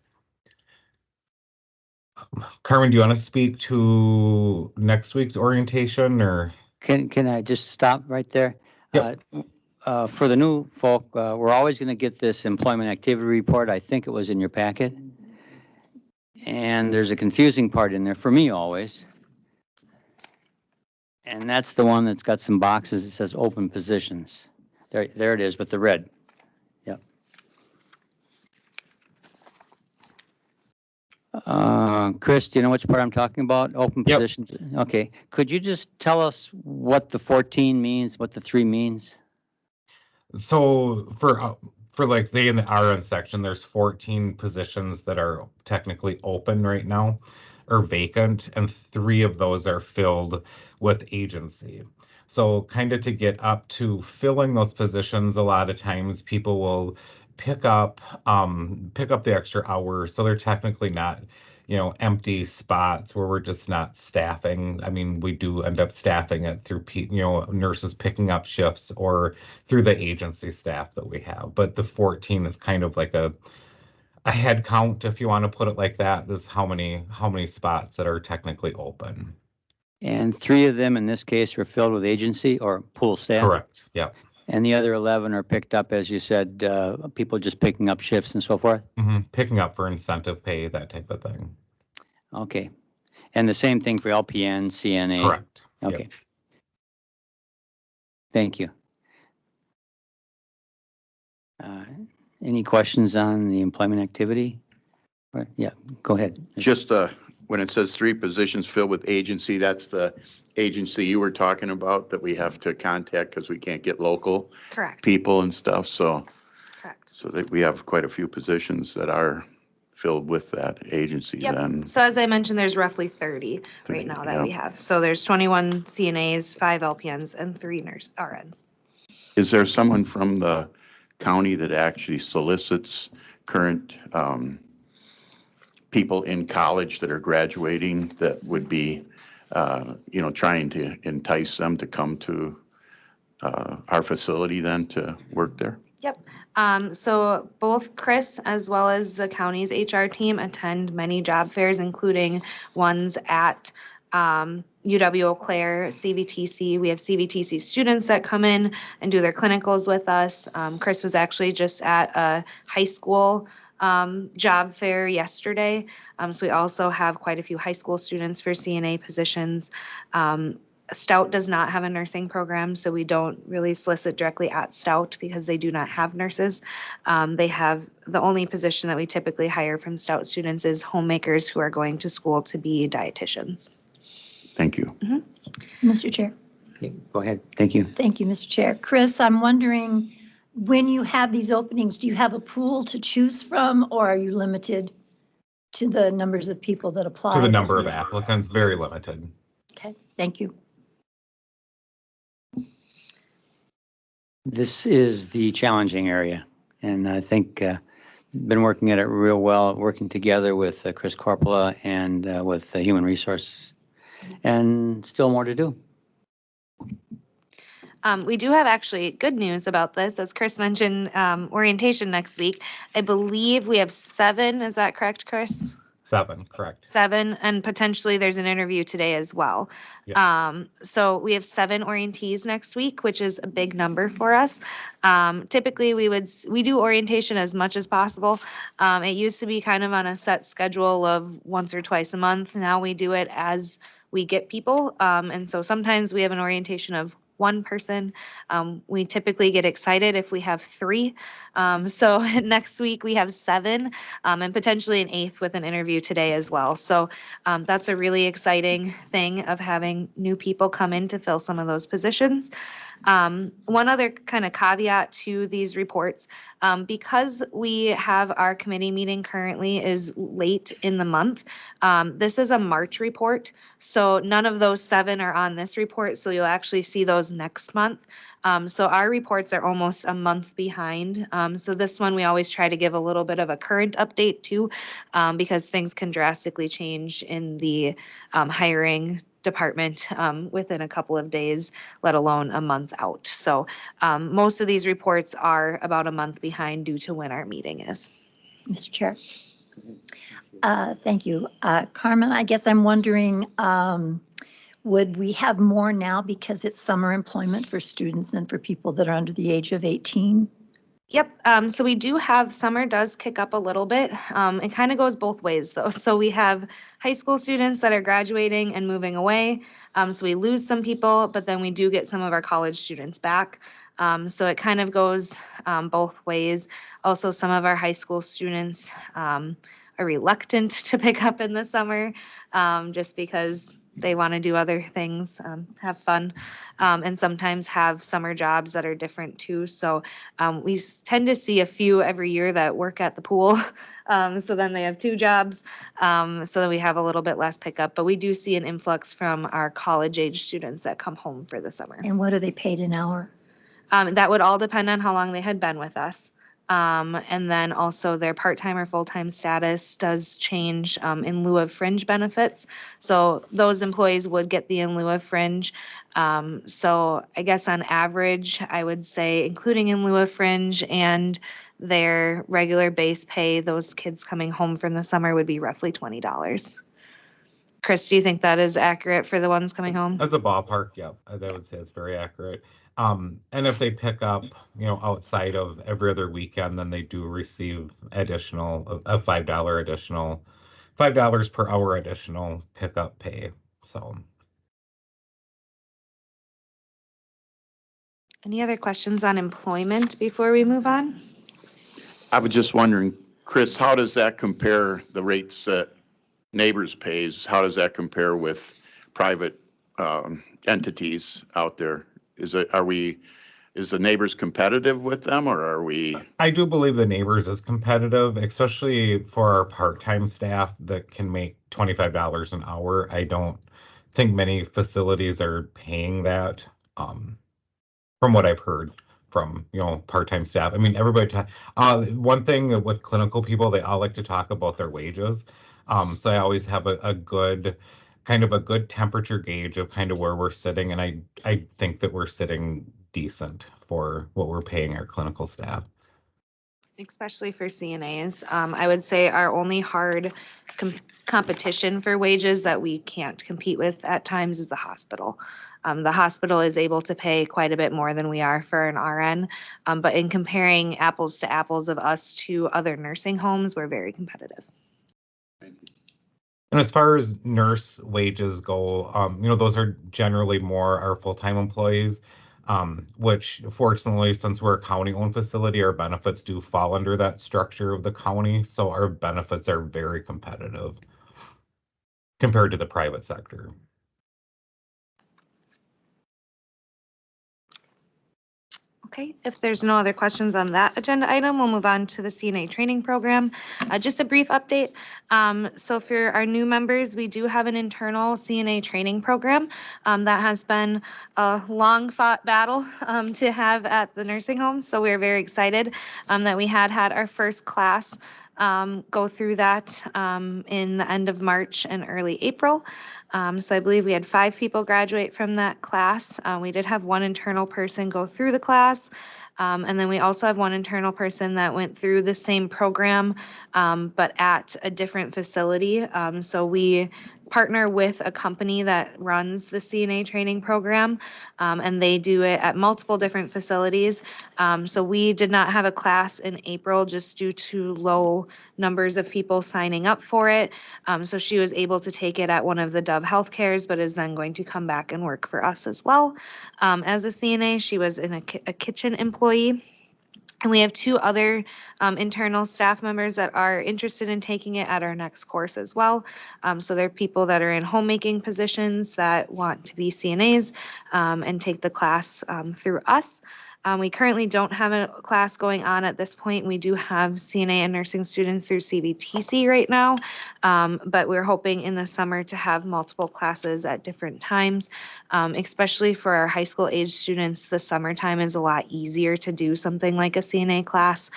Carmen, do you want to speak to next week's orientation, or? Can I just stop right there? Yep. For the new folk, we're always going to get this employment activity report. I think it was in your packet. And there's a confusing part in there for me always. And that's the one that's got some boxes that says open positions. There it is with the red. Yep. Chris, do you know which part I'm talking about? Open Yep. positions? Okay. Could you just tell us what the 14 means, what the 3 means? So for like say in the RN section, there's 14 positions that are technically open right now or vacant, and 3 of those are filled with agency. So kind of to get up to filling those positions, a lot of times people will pick up the extra hours. So they're technically not, empty spots where we're just not staffing. I mean, we do end up staffing it through, nurses picking up shifts or through the agency staff that we have. But the 14 is kind of like a head count, if you want to put it like that. This is how many spots that are technically open. And 3 of them in this case were filled with agency or pool staff? Correct. Yeah. And the other 11 are picked up, as you said, people just picking up shifts and so forth? Mm-hmm. Picking up for incentive pay, that type of thing. Okay. And the same thing for LPN, CNA? Correct. Okay. Yep. Thank you. Any questions on the employment activity? Yeah, go ahead. Just when it says 3 positions filled with agency, that's the agency you were talking about that we have to contact because we can't get local Correct. people and stuff. So, Correct. so that we have quite a few positions that are filled with that agency Yep. then. So as I mentioned, there's roughly 30 right now that we have. So there's 21 CNAs, 5 LPNs, and 3 RNs. Is there someone from the county that actually solicits current people in college that are graduating that would be, trying to entice them to come to our facility then to work there? Yep. So both Chris as well as the county's HR team attend many job fairs, including ones at UW Eau Claire, CVTC. We have CVTC students that come in and do their clinicals with us. Chris was actually just at a high school job fair yesterday. So we also have quite a few high school students for CNA positions. Stout does not have a nursing program, so we don't really solicit directly at Stout because they do not have nurses. They have the only position that we typically hire from Stout students is homemakers who are going to school to be dietitians. Thank you. Mr. Chair. Go ahead. Thank you. Thank you, Mr. Chair. Chris, I'm wondering, when you have these openings, do you have a pool to choose from, or are you limited to the numbers of people that apply? To the number of applicants, very limited. Okay, thank you. This is the challenging area, and I think been working at it real well, working together with Chris Corpola and with Human Resources, and still more to do. We do have actually good news about this. As Chris mentioned, orientation next week. I believe we have 7. Is that correct, Chris? 7, correct. 7, and potentially there's an interview today as well. Yes. So we have 7 orientees next week, which is a big number for us. Typically, we do orientation as much as possible. It used to be kind of on a set schedule of once or twice a month. Now we do it as we get people, and so sometimes we have an orientation of 1 person. We typically get excited if we have 3. So next week we have 7, and potentially an 8th with an interview today as well. So that's a really exciting thing of having new people come in to fill some of those positions. One other kind of caveat to these reports, because we have our committee meeting currently is late in the month. This is a March report, so none of those 7 are on this report, so you'll actually see those next month. So our reports are almost a month behind. So this one, we always try to give a little bit of a current update too, because things can drastically change in the hiring department within a couple of days, let alone a month out. So most of these reports are about a month behind due to when our meeting is. Mr. Chair. Thank you. Carmen, I guess I'm wondering, would we have more now because it's summer employment for students and for people that are under the age of 18? Yep. So we do have, summer does kick up a little bit. It kind of goes both ways though. So we have high school students that are graduating and moving away. So we lose some people, but then we do get some of our college students back. So it kind of goes both ways. Also, some of our high school students are reluctant to pick up in the summer just because they want to do other things, have fun, and sometimes have summer jobs that are different too. So we tend to see a few every year that work at the pool. So then they have 2 jobs, so that we have a little bit less pickup. But we do see an influx from our college age students that come home for the summer. And what are they paid an hour? That would all depend on how long they had been with us. And then also their part-time or full-time status does change in lieu of fringe benefits. So those employees would get the in lieu of fringe. So I guess on average, I would say, including in lieu of fringe and their regular base pay, those kids coming home from the summer would be roughly $20. Chris, do you think that is accurate for the ones coming home? As a ballpark, yeah, I would say it's very accurate. And if they pick up, outside of every other weekend, then they do receive additional, a $5 additional, $5 per hour additional pickup pay. So. Any other questions on employment before we move on? I was just wondering, Chris, how does that compare, the rates that Neighbors pays, how does that compare with private entities out there? Is the Neighbors competitive with them, or are we? I do believe the Neighbors is competitive, especially for our part-time staff that can make $25 an hour. I don't think many facilities are paying that, from what I've heard from, part-time staff. I mean, everybody, one thing with clinical people, they all like to talk about their wages. So I always have a good, kind of a good temperature gauge of kind of where we're sitting. And I think that we're sitting decent for what we're paying our clinical staff. Especially for CNAs. I would say our only hard competition for wages that we can't compete with at times is the hospital. The hospital is able to pay quite a bit more than we are for an RN, but in comparing apples to apples of us to other nursing homes, we're very competitive. And as far as nurse wages go, those are generally more our full-time employees, which fortunately, since we're a county-owned facility, our benefits do fall under that structure of the county. So our benefits are very competitive compared to the private sector. Okay, if there's no other questions on that agenda item, we'll move on to the CNA training program. Just a brief update. So for our new members, we do have an internal CNA training program that has been a long fought battle to have at the nursing home. So we're very excited that we had our first class go through that in the end of March and early April. So I believe we had 5 people graduate from that class. We did have 1 internal person go through the class. And then we also have 1 internal person that went through the same program, but at a different facility. So we partner with a company that runs the CNA training program, and they do it at multiple different facilities. So we did not have a class in April just due to low numbers of people signing up for it. So she was able to take it at one of the Dove Healthcares, but is then going to come back and work for us as well. As a CNA, she was a kitchen employee. And we have 2 other internal staff members that are interested in taking it at our next course as well. So they're people that are in homemaking positions that want to be CNAs and take the class through us. We currently don't have a class going on at this point. We do have CNA and nursing students through CVTC right now, but we're hoping in the summer to have multiple classes at different times, especially for our high school age students. The summertime is a lot easier to do something like a CNA class.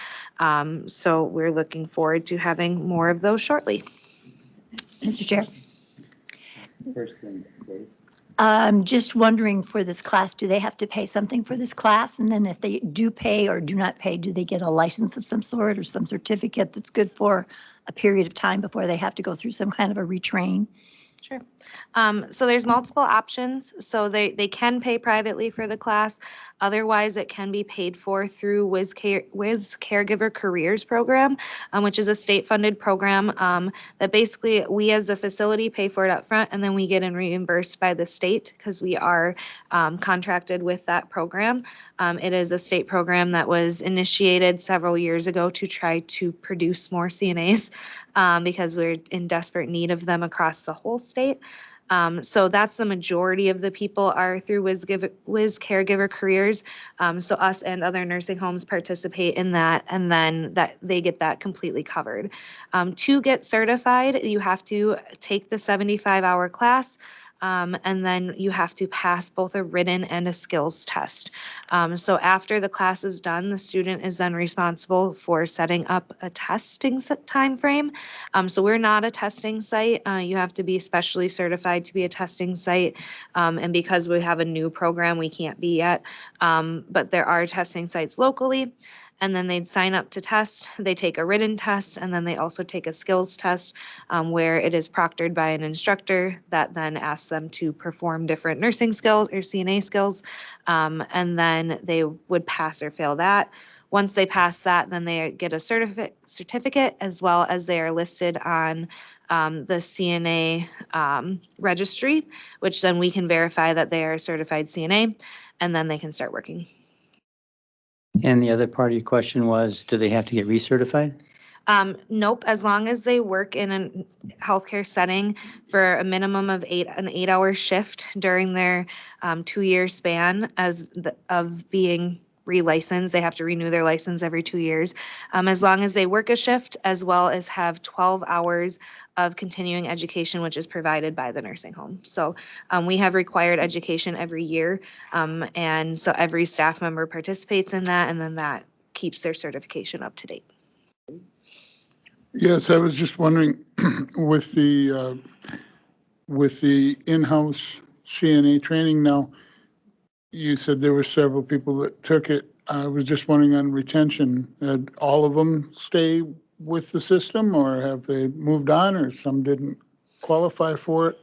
So we're looking forward to having more of those shortly. Mr. Chair. First thing, I'm just wondering, for this class, do they have to pay something for this class? And then if they do pay or do not pay, do they get a license of some sort or some certificate that's good for a period of time before they have to go through some kind of a retrain? Sure. So there's multiple options. So they can pay privately for the class. Otherwise, it can be paid for through Wiz Caregiver Careers Program, which is a state-funded program that basically we as a facility pay for it up front, and then we get reimbursed by the state because we are contracted with that program. It is a state program that was initiated several years ago to try to produce more CNAs because we're in desperate need of them across the whole state. So that's the majority of the people are through Wiz Caregiver Careers. So us and other nursing homes participate in that, and then that they get that completely covered. To get certified, you have to take the 75-hour class. And then you have to pass both a written and a skills test. So after the class is done, the student is then responsible for setting up a testing time frame. So we're not a testing site. You have to be specially certified to be a testing site. And because we have a new program, we can't be yet. But there are testing sites locally. And then they'd sign up to test. They take a written test, and then they also take a skills test where it is proctored by an instructor that then asks them to perform different nursing skills or CNA skills. And then they would pass or fail that. Once they pass that, then they get a certificate as well as they are listed on the CNA registry, which then we can verify that they are a certified CNA, and then they can start working. And the other part of your question was, do they have to get recertified? Nope, as long as they work in a healthcare setting for a minimum of an 8-hour shift during their 2-year span of being relicensed. They have to renew their license every 2 years. As long as they work a shift, as well as have 12 hours of continuing education, which is provided by the nursing home. So we have required education every year. And so every staff member participates in that, and then that keeps their certification up to date. Yes, I was just wondering with the in-house CNA training now, you said there were several people that took it. I was just wondering on retention, all of them stay with the system, or have they moved on, or some didn't qualify for it?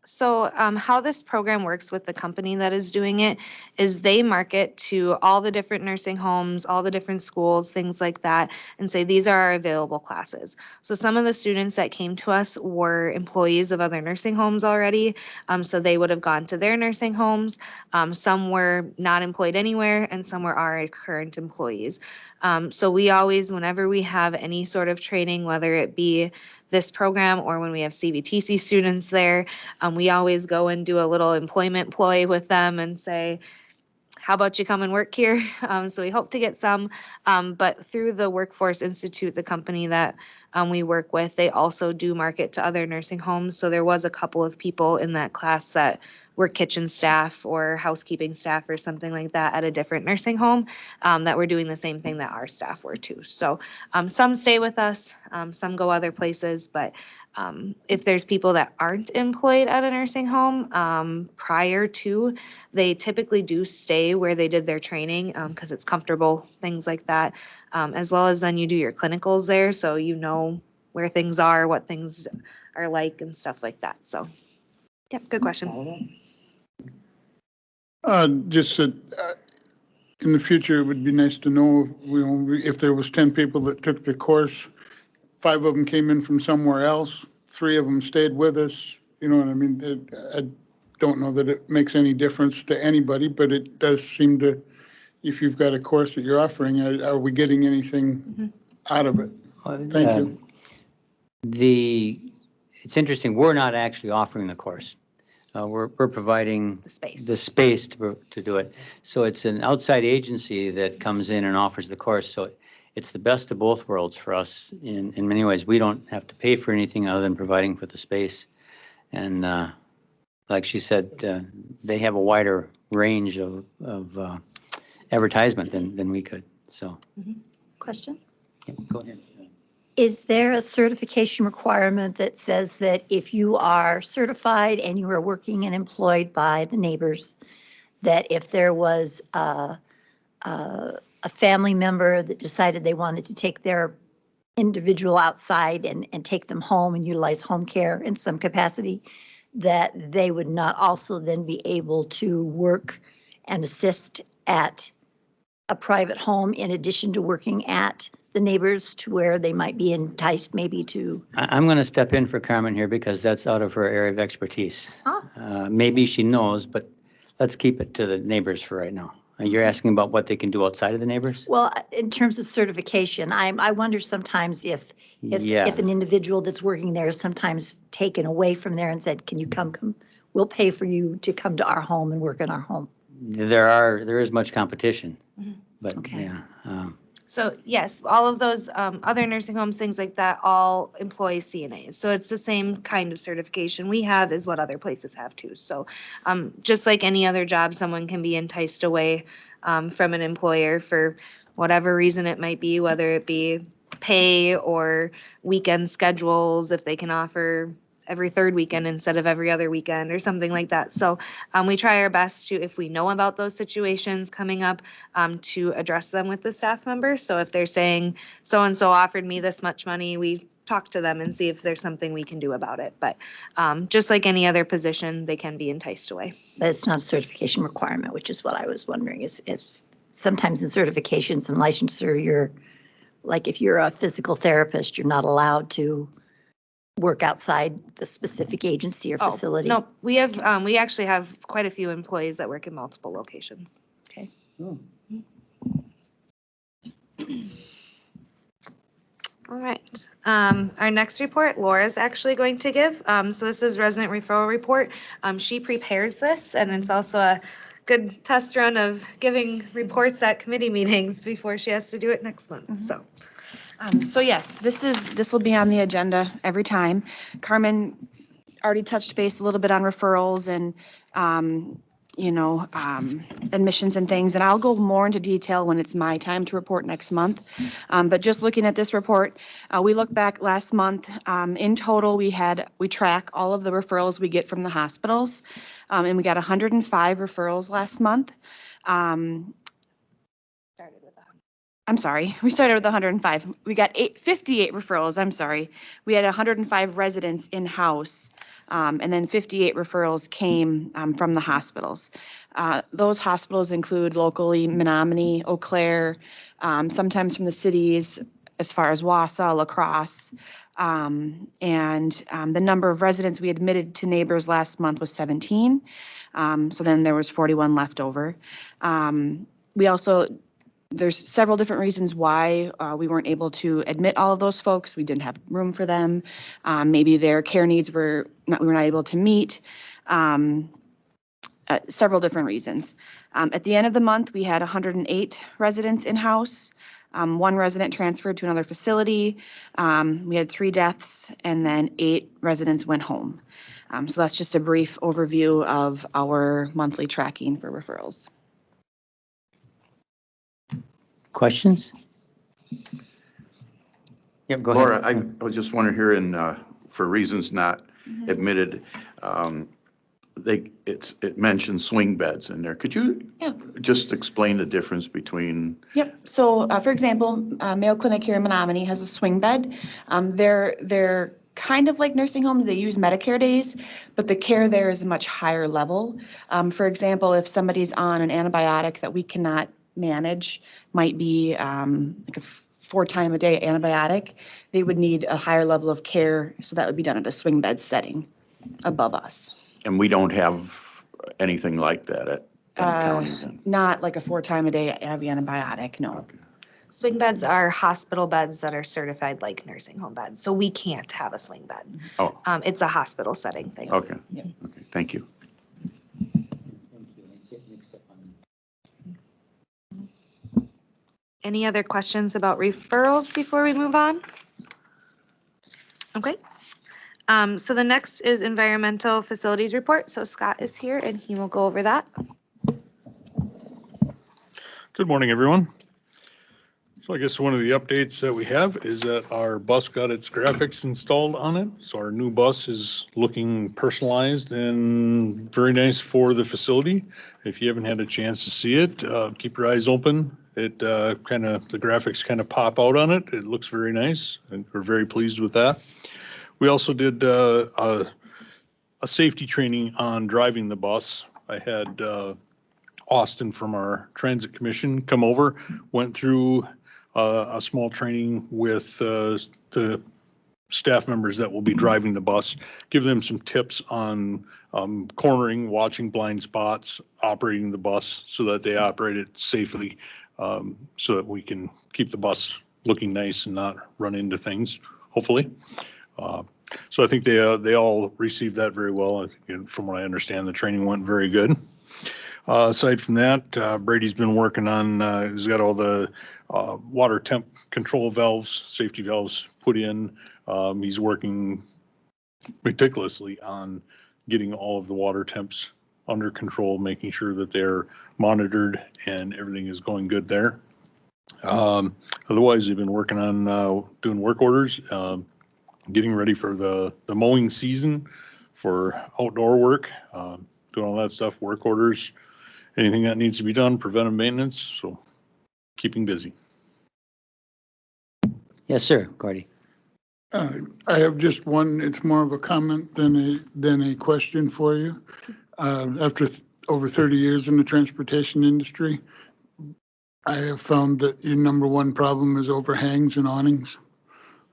So how this program works with the company that is doing it is they market to all the different nursing homes, all the different schools, things like that, and say these are our available classes. So some of the students that came to us were employees of other nursing homes already, so they would have gone to their nursing homes. Some were not employed anywhere, and some were our current employees. So we always, whenever we have any sort of training, whether it be this program or when we have CVTC students there, we always go and do a little employment ploy with them and say, how about you come and work here? So we hope to get some, but through the Workforce Institute, the company that we work with, they also do market to other nursing homes. So there was a couple of people in that class that were kitchen staff or housekeeping staff or something like that at a different nursing home that were doing the same thing that our staff were too. So some stay with us, some go other places, but if there's people that aren't employed at a nursing home prior to, they typically do stay where they did their training because it's comfortable, things like that, as well as then you do your clinicals there, so you know where things are, what things are like and stuff like that. So, yep, good question. Just that in the future, it would be nice to know, if there was 10 people that took the course, 5 of them came in from somewhere else, 3 of them stayed with us, you know what I mean? I don't know that it makes any difference to anybody, but it does seem to, if you've got a course that you're offering, are we getting anything out of it? Thank you. It's interesting, we're not actually offering the course. We're providing The space. the space to do it. So it's an outside agency that comes in and offers the course. So it's the best of both worlds for us in many ways. We don't have to pay for anything other than providing for the space. And like she said, they have a wider range of advertisement than we could. So. Question? Yeah, go ahead. Is there a certification requirement that says that if you are certified and you are working and employed by the neighbors, that if there was a family member that decided they wanted to take their individual outside and take them home and utilize home care in some capacity, that they would not also then be able to work and assist at a private home in addition to working at the neighbors, to where they might be enticed maybe to? I'm going to step in for Carmen here because that's out of her area of expertise. Maybe she knows, but let's keep it to the neighbors for right now. You're asking about what they can do outside of the neighbors? Well, in terms of certification, I wonder sometimes if Yeah. an individual that's working there is sometimes taken away from there and said, can you come, we'll pay for you to come to our home and work in our home. There is much competition, but Okay. yeah. So yes, all of those other nursing homes, things like that, all employ CNAs. So it's the same kind of certification we have is what other places have too. So just like any other job, someone can be enticed away from an employer for whatever reason it might be, whether it be pay or weekend schedules, if they can offer every third weekend instead of every other weekend or something like that. So we try our best to, if we know about those situations coming up, to address them with the staff member. So if they're saying so-and-so offered me this much money, we talk to them and see if there's something we can do about it. But just like any other position, they can be enticed away. But it's not a certification requirement, which is what I was wondering, is if sometimes in certifications and licensure, you're, like if you're a physical therapist, you're not allowed to work outside the specific agency or facility. No, we have, we actually have quite a few employees that work in multiple locations. Okay. Oh. All right. Our next report, Laura's actually going to give. So this is resident referral report. She prepares this, and it's also a good test run of giving reports at committee meetings before she has to do it next month. So. So yes, this will be on the agenda every time. Carmen already touched base a little bit on referrals and, admissions and things, and I'll go more into detail when it's my time to report next month. But just looking at this report, we look back last month, in total, we track all of the referrals we get from the hospitals, and we got 105 referrals last month. I'm sorry, we started with 105. We got 58 referrals, I'm sorry. We had 105 residents in-house, and then 58 referrals came from the hospitals. Those hospitals include locally Menominee, Eau Claire, sometimes from the cities as far as Wausau, La Crosse, and the number of residents we admitted to neighbors last month was 17. So then there was 41 left over. There's several different reasons why we weren't able to admit all of those folks. We didn't have room for them. Maybe their care needs we were not able to meet. several different reasons. At the end of the month, we had 108 residents in-house. One resident transferred to another facility. We had 3 deaths, and then 8 residents went home. So that's just a brief overview of our monthly tracking for referrals. Questions? Yep, go Laura, ahead. I was just wondering here for reasons not admitted, it mentions swing beds in there. Could you just explain the difference between? Yep. So, for example, Mayo Clinic here in Menominee has a swing bed. They're kind of like nursing homes. They use Medicare days, but the care there is a much higher level. For example, if somebody's on an antibiotic that we cannot manage, might be like a 4-time-a-day antibiotic, they would need a higher level of care. So that would be done at a swing bed setting above us. And we don't have anything like that at Dunn County then? Not like a 4-time-a-day IV antibiotic, no. Okay. Swing beds are hospital beds that are certified like nursing home beds, so we can't have a swing bed. Oh. It's a hospital setting thing. Okay. Yep. Okay. Thank you. Any other questions about referrals before we move on? Okay. So the next is environmental facilities report. So Scott is here and he will go over that. Good morning, everyone. So I guess one of the updates that we have is that our bus got its graphics installed on it. So our new bus is looking personalized and very nice for the facility. If you haven't had a chance to see it, keep your eyes open. It the graphics kind of pop out on it. It looks very nice and we're very pleased with that. We also did a safety training on driving the bus. I had Austin from our transit commission come over, went through a small training with the staff members that will be driving the bus, give them some tips on cornering, watching blind spots, operating the bus so that they operate it safely, so that we can keep the bus looking nice and not run into things, hopefully. So I think they all received that very well. From what I understand, the training went very good. Aside from that, Brady's been working on, he's got all the water temp control valves, safety valves put in. He's working meticulously on getting all of the water temps under control, making sure that they're monitored and everything is going good there. Otherwise, they've been working on doing work orders, getting ready for the mowing season for outdoor work, doing all that stuff, work orders, anything that needs to be done, preventive maintenance, so keeping busy. Yes, sir, Gordy. I have just one, it's more of a comment than a question for you. After over 30 years in the transportation industry, I have found that your number one problem is overhangs and awnings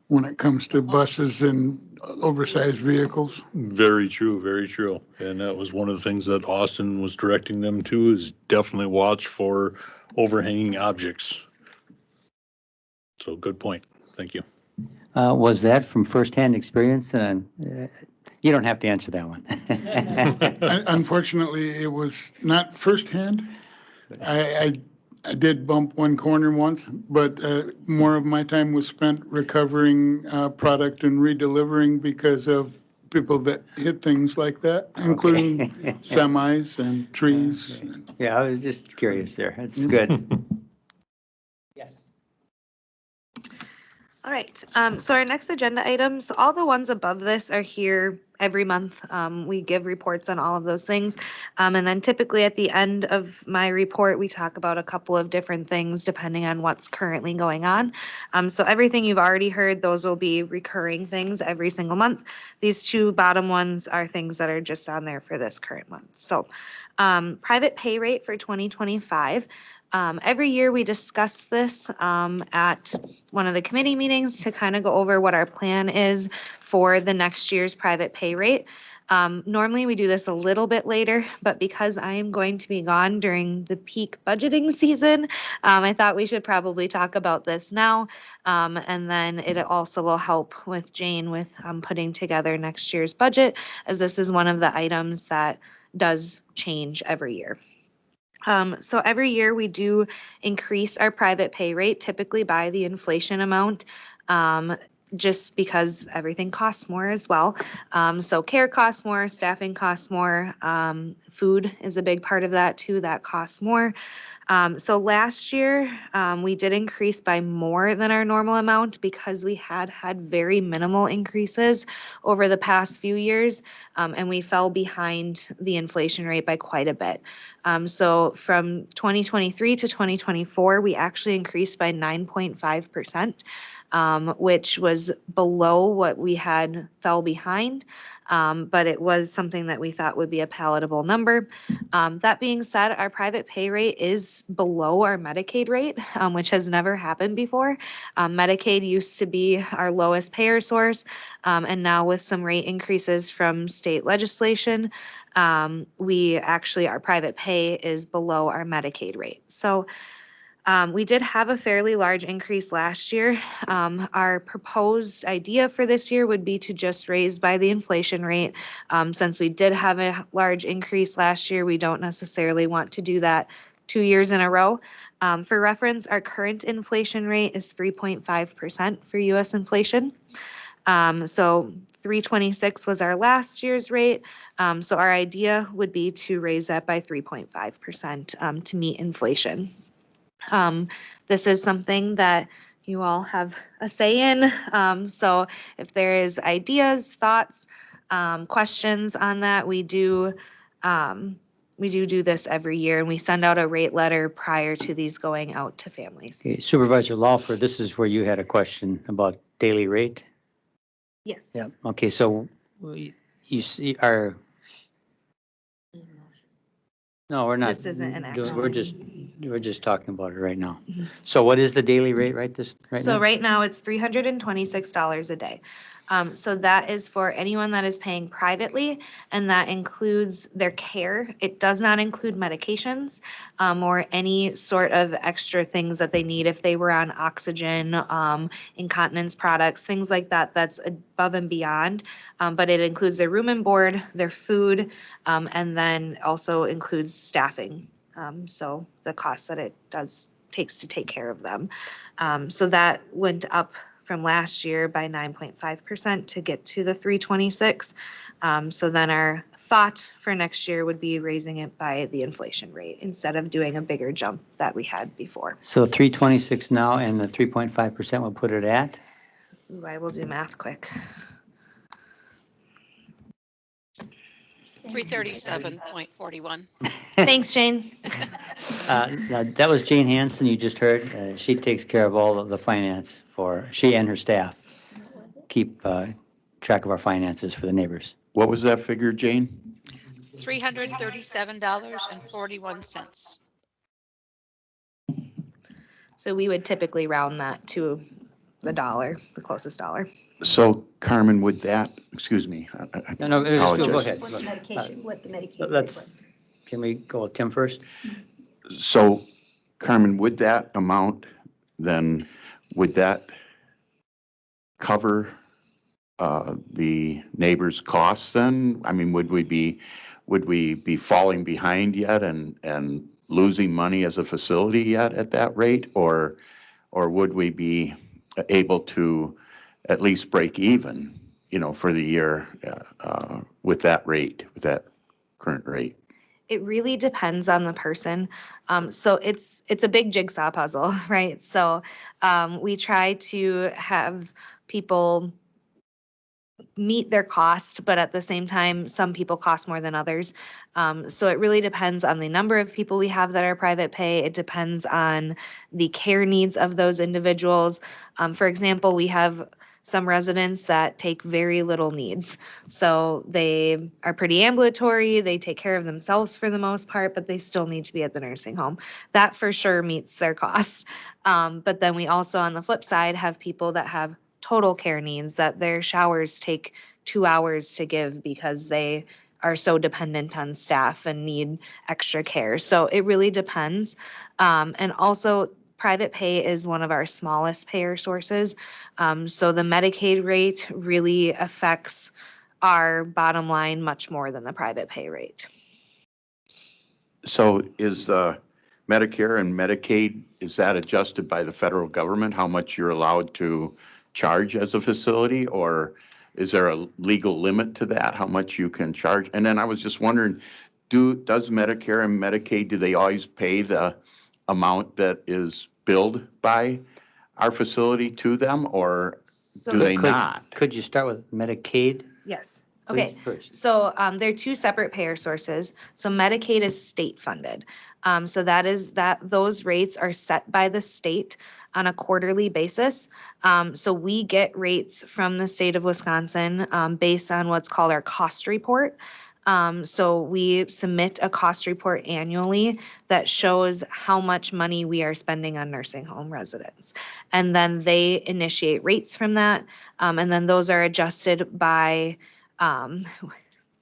when it comes to buses and oversized vehicles. Very true, very true. And that was one of the things that Austin was directing them to, is definitely watch for overhanging objects. So good point. Thank you. Was that from firsthand experience? And you don't have to answer that one. Unfortunately, it was not firsthand. I did bump one corner once, but more of my time was spent recovering product and redelivering because of people that hit things like that, including semis and trees. Yeah, I was just curious there. That's good. Yes. All right, so our next agenda items, all the ones above this are here every month. We give reports on all of those things. And then typically at the end of my report, we talk about a couple of different things depending on what's currently going on. So everything you've already heard, those will be recurring things every single month. These 2 bottom ones are things that are just on there for this current month. So private pay rate for 2025. Every year we discuss this at one of the committee meetings to kind of go over what our plan is for the next year's private pay rate. Normally we do this a little bit later, but because I am going to be gone during the peak budgeting season, I thought we should probably talk about this now. And then it also will help with Jane with putting together next year's budget, as this is one of the items that does change every year. So every year we do increase our private pay rate, typically by the inflation amount, just because everything costs more as well. So care costs more, staffing costs more, food is a big part of that too, that costs more. So last year, we did increase by more than our normal amount because we had very minimal increases over the past few years, and we fell behind the inflation rate by quite a bit. So from 2023 to 2024, we actually increased by 9.5%. Which was below what we had fell behind, but it was something that we thought would be a palatable number. That being said, our private pay rate is below our Medicaid rate, which has never happened before. Medicaid used to be our lowest payer source, and now with some rate increases from state legislation, our private pay is below our Medicaid rate. So we did have a fairly large increase last year. Our proposed idea for this year would be to just raise by the inflation rate. Since we did have a large increase last year, we don't necessarily want to do that 2 years in a row. For reference, our current inflation rate is 3.5% for US inflation. So 326 was our last year's rate. So our idea would be to raise that by 3.5% to meet inflation. This is something that you all have a say in. So if there is ideas, thoughts, questions on that, we do this every year, and we send out a rate letter prior to these going out to families. Okay, Supervisor Lawfer, this is where you had a question about daily rate? Yes. Yeah, okay, so you see our, no, we're not. This isn't an action. We're just talking about it right now. Mhm. So what is the daily rate right now? So right now it's $326 a day. So that is for anyone that is paying privately, and that includes their care. It does not include medications or any sort of extra things that they need if they were on oxygen, incontinence products, things like that. That's above and beyond. But it includes their room and board, their food, and then also includes staffing. So the cost that it takes to take care of them. So that went up from last year by 9.5% to get to the 326. So then our thought for next year would be raising it by the inflation rate instead of doing a bigger jump that we had before. So 326 now, and the 3.5% will put it at? Ooh, I will do math quick. 337.41. Thanks, Jane. Now, that was Jane Hansen you just heard. She takes care of all of the finance she and her staff keep track of our finances for the neighbors. What was that figure, Jane? $337.41. So we would typically round that to the dollar, the closest dollar. So Carmen, would that, excuse me. No, go Apologize. ahead. What the medication, what the Medicaid rate Let's, was. can we go with Tim first? So Carmen, would that amount then, would that cover the neighbors' costs then? I mean, would we be falling behind yet and losing money as a facility yet at that rate? Or would we be able to at least break even, for the year with that rate, with that current rate? It really depends on the person. So it's a big jigsaw puzzle, right? So we try to have people meet their cost, but at the same time, some people cost more than others. So it really depends on the number of people we have that are private pay. It depends on the care needs of those individuals. For example, we have some residents that take very little needs. So they are pretty ambulatory, they take care of themselves for the most part, but they still need to be at the nursing home. That for sure meets their cost. But then we also, on the flip side, have people that have total care needs, that their showers take 2 hours to give because they are so dependent on staff and need extra care. So it really depends. And also, private pay is one of our smallest payer sources. So the Medicaid rate really affects our bottom line much more than the private pay rate. So is the Medicare and Medicaid, is that adjusted by the federal government, how much you're allowed to charge as a facility? Or is there a legal limit to that, how much you can charge? And then I was just wondering, does Medicare and Medicaid, do they always pay the amount that is billed by our facility to them, or So do they Could- not? Could you start with Medicaid? yes. please, Okay, first? so there are two separate payer sources. So Medicaid is state funded. So those rates are set by the state on a quarterly basis. So we get rates from the state of Wisconsin based on what's called our cost report. So we submit a cost report annually that shows how much money we are spending on nursing home residents. And then they initiate rates from that. And then those are adjusted by,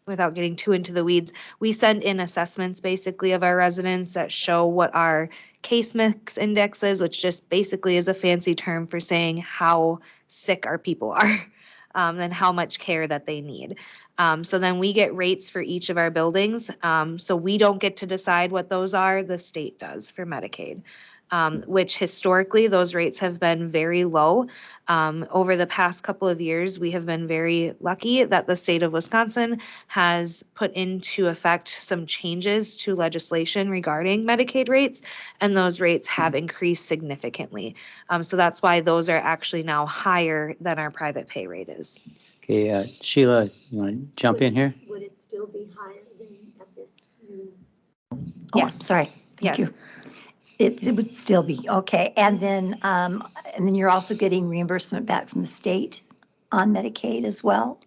without getting too into the weeds, we send in assessments basically of our residents that show what our case mix index is, which just basically is a fancy term for saying how sick our people are. And how much care that they need. So then we get rates for each of our buildings. So we don't get to decide what those are, the state does for Medicaid, which historically those rates have been very low. Over the past couple of years, we have been very lucky that the state of Wisconsin has put into effect some changes to legislation regarding Medicaid rates, and those rates have increased significantly. So that's why those are actually now higher than our private pay rate is. Okay, Sheila, you want to jump in here? Would it still be higher than at this new? Yes. Sorry. Thank Yes. you. It would still be, okay. And then you're also getting reimbursement back from the state on Medicaid as well?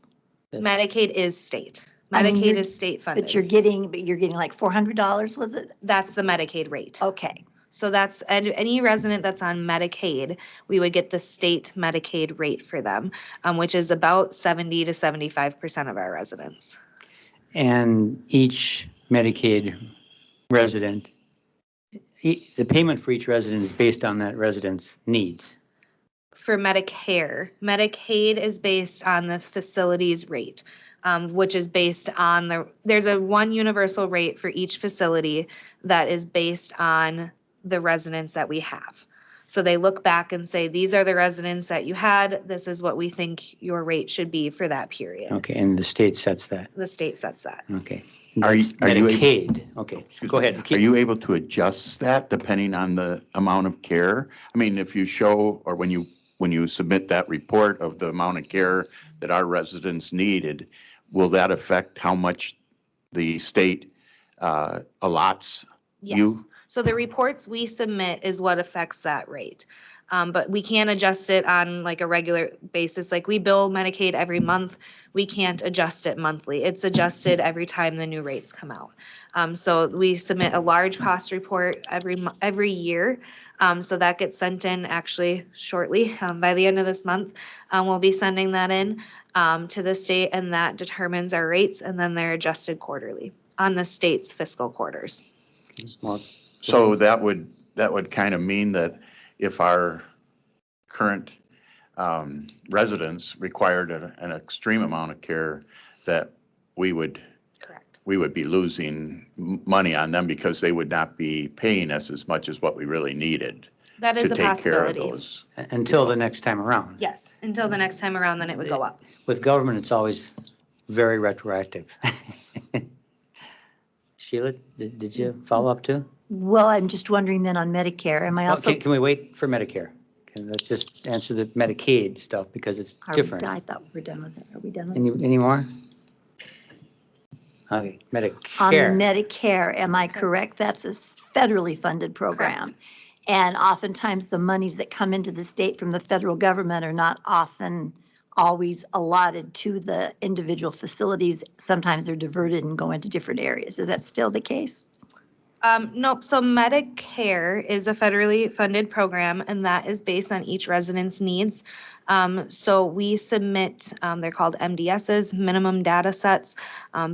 Medicaid is state. I mean, Medicaid is state funded. But you're getting like $400, was it? That's the Medicaid rate. Okay. So that's any resident that's on Medicaid, we would get the state Medicaid rate for them, which is about 70 to 75% of our residents. And each Medicaid resident, the payment for each resident is based on that resident's needs. For Medicare, Medicaid is based on the facility's rate, which is based on there's a one universal rate for each facility that is based on the residents that we have. So they look back and say, these are the residents that you had. This is what we think your rate should be for that period. Okay, and the state sets that. The state sets that. Okay. Are you- That's are you able- Medicaid. Okay, Excuse go me. ahead. Are you able to adjust that depending on the amount of care? I mean, if you show, or when you submit that report of the amount of care that our residents needed, will that affect how much the state allots you? Yes. So the reports we submit is what affects that rate. But we can't adjust it on like a regular basis. Like we bill Medicaid every month. We can't adjust it monthly. It's adjusted every time the new rates come out. So we submit a large cost report every year. So that gets sent in actually shortly. By the end of this month, we'll be sending that in to the state, and that determines our rates, and then they're adjusted quarterly on the state's fiscal quarters. So that would kind of mean that if our current residents required an extreme amount of care, that we would Correct. be losing money on them because they would not be paying us as much as what we really needed That to is a take care of possibility. those. Until the next time around. Yes, until the next time around, then it would go up. With government, it's always very retroactive. Sheila, did you follow up too? Well, I'm just wondering then on Medicare, am I also? Can we wait for Medicare? Let's just answer the Medicaid stuff because it's different. I thought we were done with it. Are we done with it? Any more? Okay, On the Medicare. Medicare, am I correct? That's a federally funded program. Correct. And oftentimes the monies that come into the state from the federal government are not often always allotted to the individual facilities. Sometimes they're diverted and go into different areas. Is that still the case? Nope. So Medicare is a federally funded program, and that is based on each resident's needs. So we submit, they're called MDSs, minimum data sets,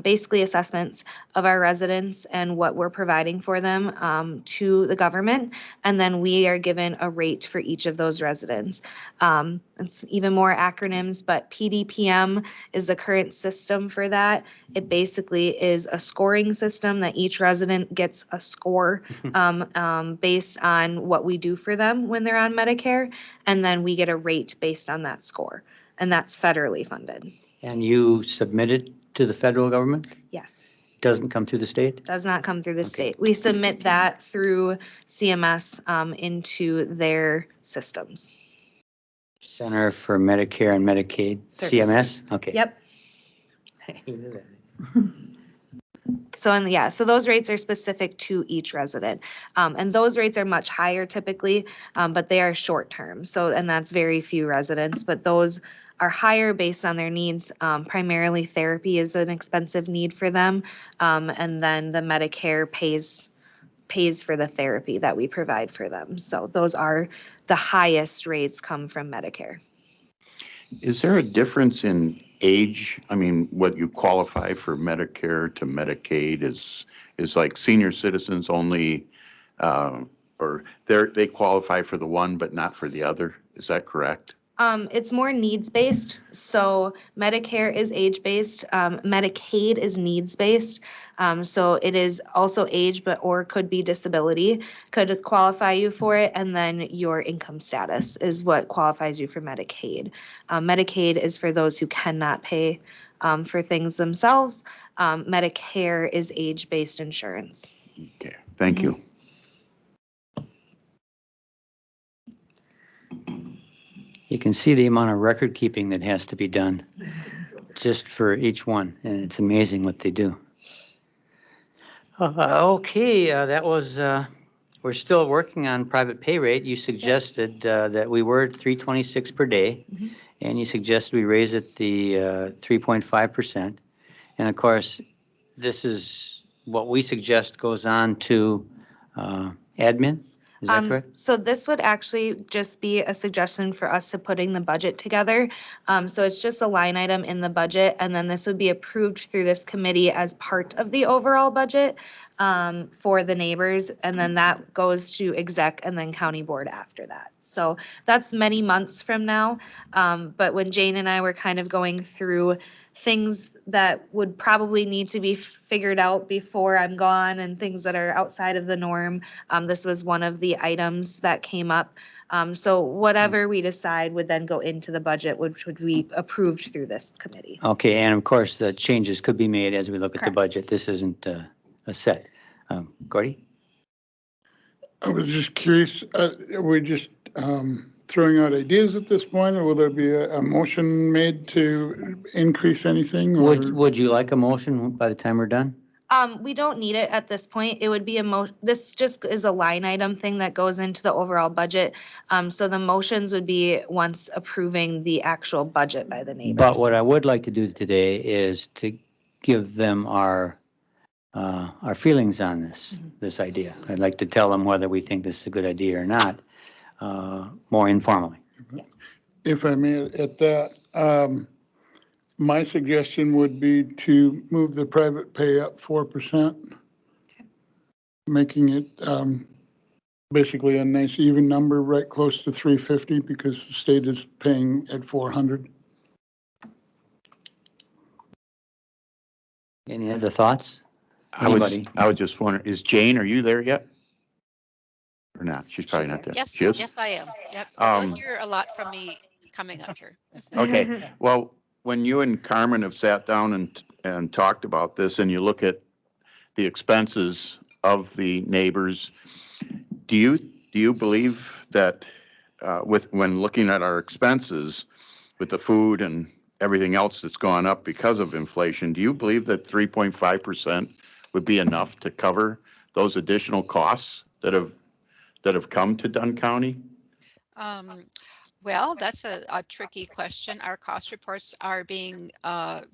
basically assessments of our residents and what we're providing for them to the government. And then we are given a rate for each of those residents. It's even more acronyms, but PDPM is the current system for that. It basically is a scoring system that each resident gets a score based on what we do for them when they're on Medicare, and then we get a rate based on that score, and that's federally funded. And you submitted to the federal government? Yes. Doesn't come through the state? Does not come through the state. We submit that through CMS into their systems. Center for Medicare and Medicaid, Services. CMS? Okay. Yep. You knew that. So those rates are specific to each resident. And those rates are much higher typically, but they are short term. And that's very few residents, but those are higher based on their needs. Primarily therapy is an expensive need for them. And then the Medicare pays for the therapy that we provide for them. So those are the highest rates come from Medicare. Is there a difference in age? I mean, what you qualify for Medicare to Medicaid is like senior citizens only, or they qualify for the one but not for the other. Is that correct? It's more needs-based. So Medicare is age-based. Medicaid is needs-based. So it is also age, or could be disability, could qualify you for it. And then your income status is what qualifies you for Medicaid. Medicaid is for those who cannot pay for things themselves. Medicare is age-based insurance. Okay, thank you. You can see the amount of record keeping that has to be done just for each one, and it's amazing what they do. Okay, that was, we're still working on private pay rate. You suggested that we were at 326 per day, and you suggested we raise it the 3.5%. And of course, this is what we suggest goes on to admin. Is that correct? So this would actually just be a suggestion for us to putting the budget together. So it's just a line item in the budget, and then this would be approved through this committee as part of the overall budget for the neighbors, and then that goes to exec and then county board after that. So that's many months from now. But when Jane and I were kind of going through things that would probably need to be figured out before I'm gone and things that are outside of the norm, this was one of the items that came up. So whatever we decide would then go into the budget, which would be approved through this committee. Okay, and of course, the changes could be made as we look at the Correct. budget. This isn't a set. Gordy? I was just curious, are we just throwing out ideas at this point, or will there be a motion made to increase anything? Or? Would you like a motion by the time we're done? We don't need it at this point. It would be this just is a line item thing that goes into the overall budget. So the motions would be once approving the actual budget by the neighbors. But what I would like to do today is to give them our feelings on this idea. I'd like to tell them whether we think this is a good idea or not, more informally. If I may, at that, my suggestion would be to move the private pay up 4%, making it basically a nice even number, right close to 350, because the state is paying at 400. Any other thoughts? I was just wondering, is Jane, are you there yet? Or not? She's probably not there. Yes, She is? yes, I am. Yep. You'll hear a lot from me coming up here. Okay, well, when you and Carmen have sat down and talked about this, and you look at the expenses of the neighbors, do you believe that when looking at our expenses with the food and everything else that's gone up because of inflation, do you believe that 3.5% would be enough to cover those additional costs that have come to Dunn County? Well, that's a tricky question. Our cost reports are being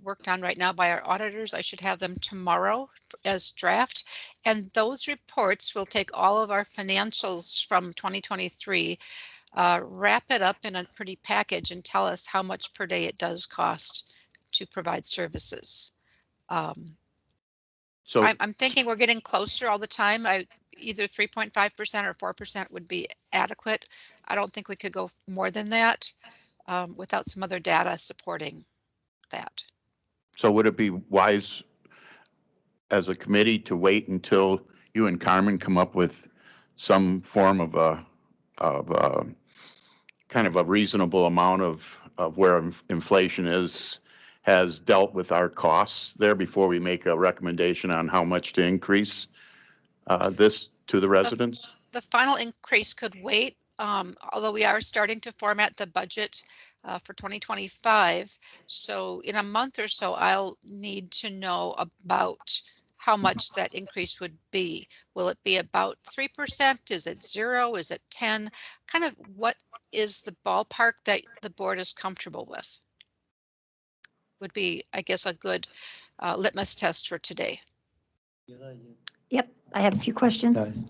worked on right now by our auditors. I should have them tomorrow as draft. And those reports will take all of our financials from 2023, wrap it up in a pretty package and tell us how much per day it does cost to provide services. So I'm thinking we're getting closer all the time. Either 3.5% or 4% would be adequate. I don't think we could go more than that without some other data supporting that. So would it be wise as a committee to wait until you and Carmen come up with some form of a kind of a reasonable amount of where inflation has dealt with our costs there before we make a recommendation on how much to increase this to the residents? The final increase could wait, although we are starting to format the budget for 2025. So in a month or so, I'll need to know about how much that increase would be. Will it be about 3%? Is it 0? Is it 10? Kind of what is the ballpark that the board is comfortable with? Would be, I guess, a good litmus test for today. Yep, I have a few questions. Nice.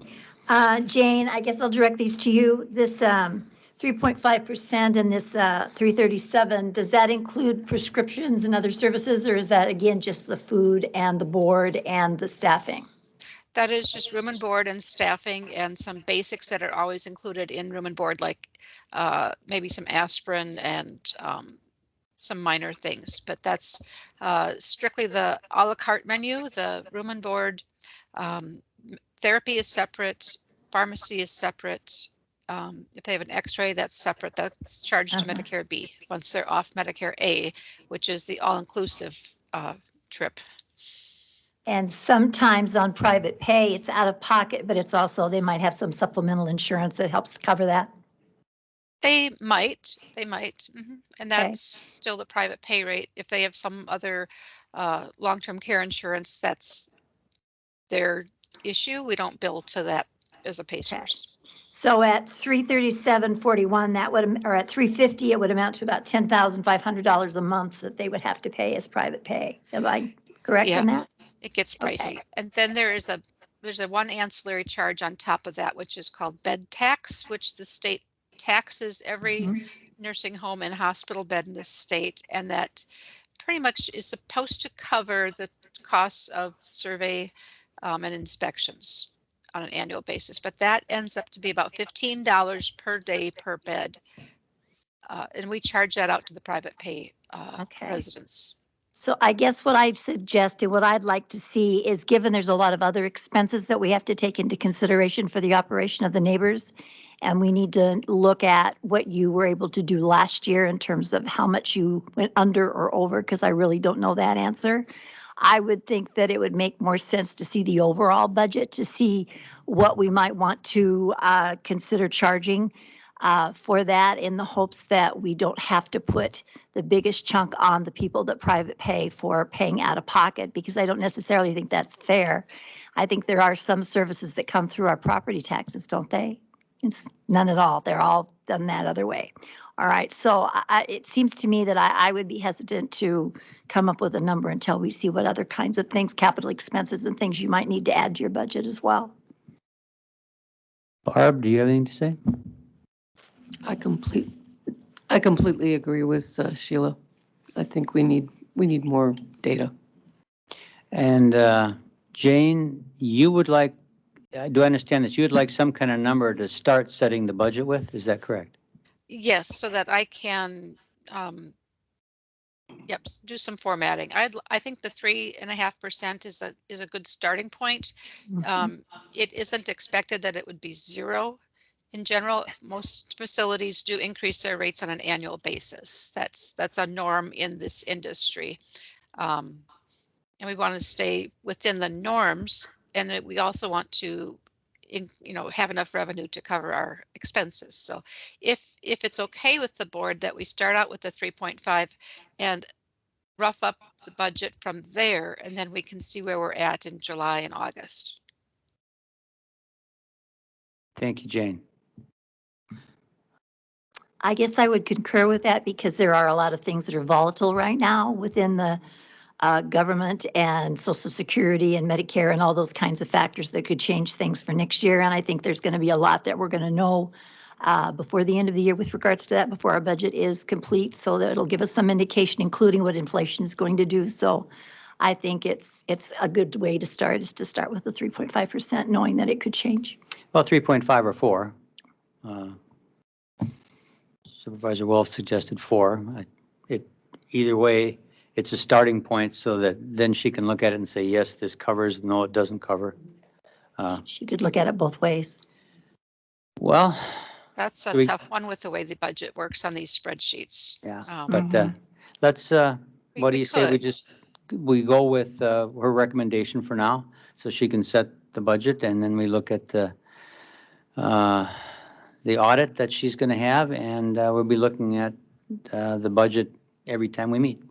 Jane, I guess I'll direct these to you. This 3.5% and this 337, does that include prescriptions and other services, or is that again just the food and the board and the staffing? That is just room and board and staffing and some basics that are always included in room and board, like maybe some aspirin and some minor things. But that's strictly the a la carte menu. The room and board, therapy is separate, pharmacy is separate. If they have an x-ray, that's separate. That's charged to Medicare B once they're off Medicare A, which is the all-inclusive trip. And sometimes on private pay, it's out of pocket, but it's also, they might have some supplemental insurance that helps cover that. They might. And that's still the private pay rate. If they have some other long-term care insurance, that's their issue. We don't bill to that as a pay source. So at 337.41, that would, or at 350, it would amount to about $10,500 a month that they would have to pay as private pay. Am I correct in that? It gets pricey. Okay. And then there's a one ancillary charge on top of that, which is called bed tax, which the state taxes every nursing home and hospital bed in the state. And that pretty much is supposed to cover the costs of survey and inspections on an annual basis. But that ends up to be about $15 per day per bed. And we charge that out to the private pay residents. So I guess what I've suggested, what I'd like to see is, given there's a lot of other expenses that we have to take into consideration for the operation of the neighbors, and we need to look at what you were able to do last year in terms of how much you went under or over, because I really don't know that answer. I would think that it would make more sense to see the overall budget, to see what we might want to consider charging for that, in the hopes that we don't have to put the biggest chunk on the people that private pay for paying out of pocket, because I don't necessarily think that's fair. I think there are some services that come through our property taxes, don't they? It's none at all. They're all done that other way. All right. So it seems to me that I would be hesitant to come up with a number until we see what other kinds of things, capital expenses and things you might need to add to your budget as well. Barb, do you have anything to say? I completely agree with Sheila. I think we need more data. And Jane, you would like, do I understand that you would like some kind of number to start setting the budget with? Is that correct? Yes, so that I can do some formatting. I think the 3.5% is a good starting point. It isn't expected that it would be 0. In general, most facilities do increase their rates on an annual basis. That's a norm in this industry. And we want to stay within the norms, and we also want to have enough revenue to cover our expenses. So if it's okay with the board that we start out with the 3.5 and rough up the budget from there, and then we can see where we're at in July and August. Thank you, Jane. I guess I would concur with that, because there are a lot of things that are volatile right now within the government and Social Security and Medicare and all those kinds of factors that could change things for next year. And I think there's going to be a lot that we're going to know before the end of the year with regards to that, before our budget is complete, so that it'll give us some indication, including what inflation is going to do. So I think it's a good way to start, is to start with the 3.5%, knowing that it could change. Well, 3.5 or 4. Supervisor Wolf suggested 4. Either way, it's a starting point, so that then she can look at it and say, yes, this covers, no, it doesn't cover. She could look at it both ways. Well, That's a we- tough one with the way the budget works on these spreadsheets. yeah, Um, but let's, what do we you say? We could. just, we go with her recommendation for now, so she can set the budget, and then we look at the audit that she's going to have, and we'll be looking at the budget every time we meet.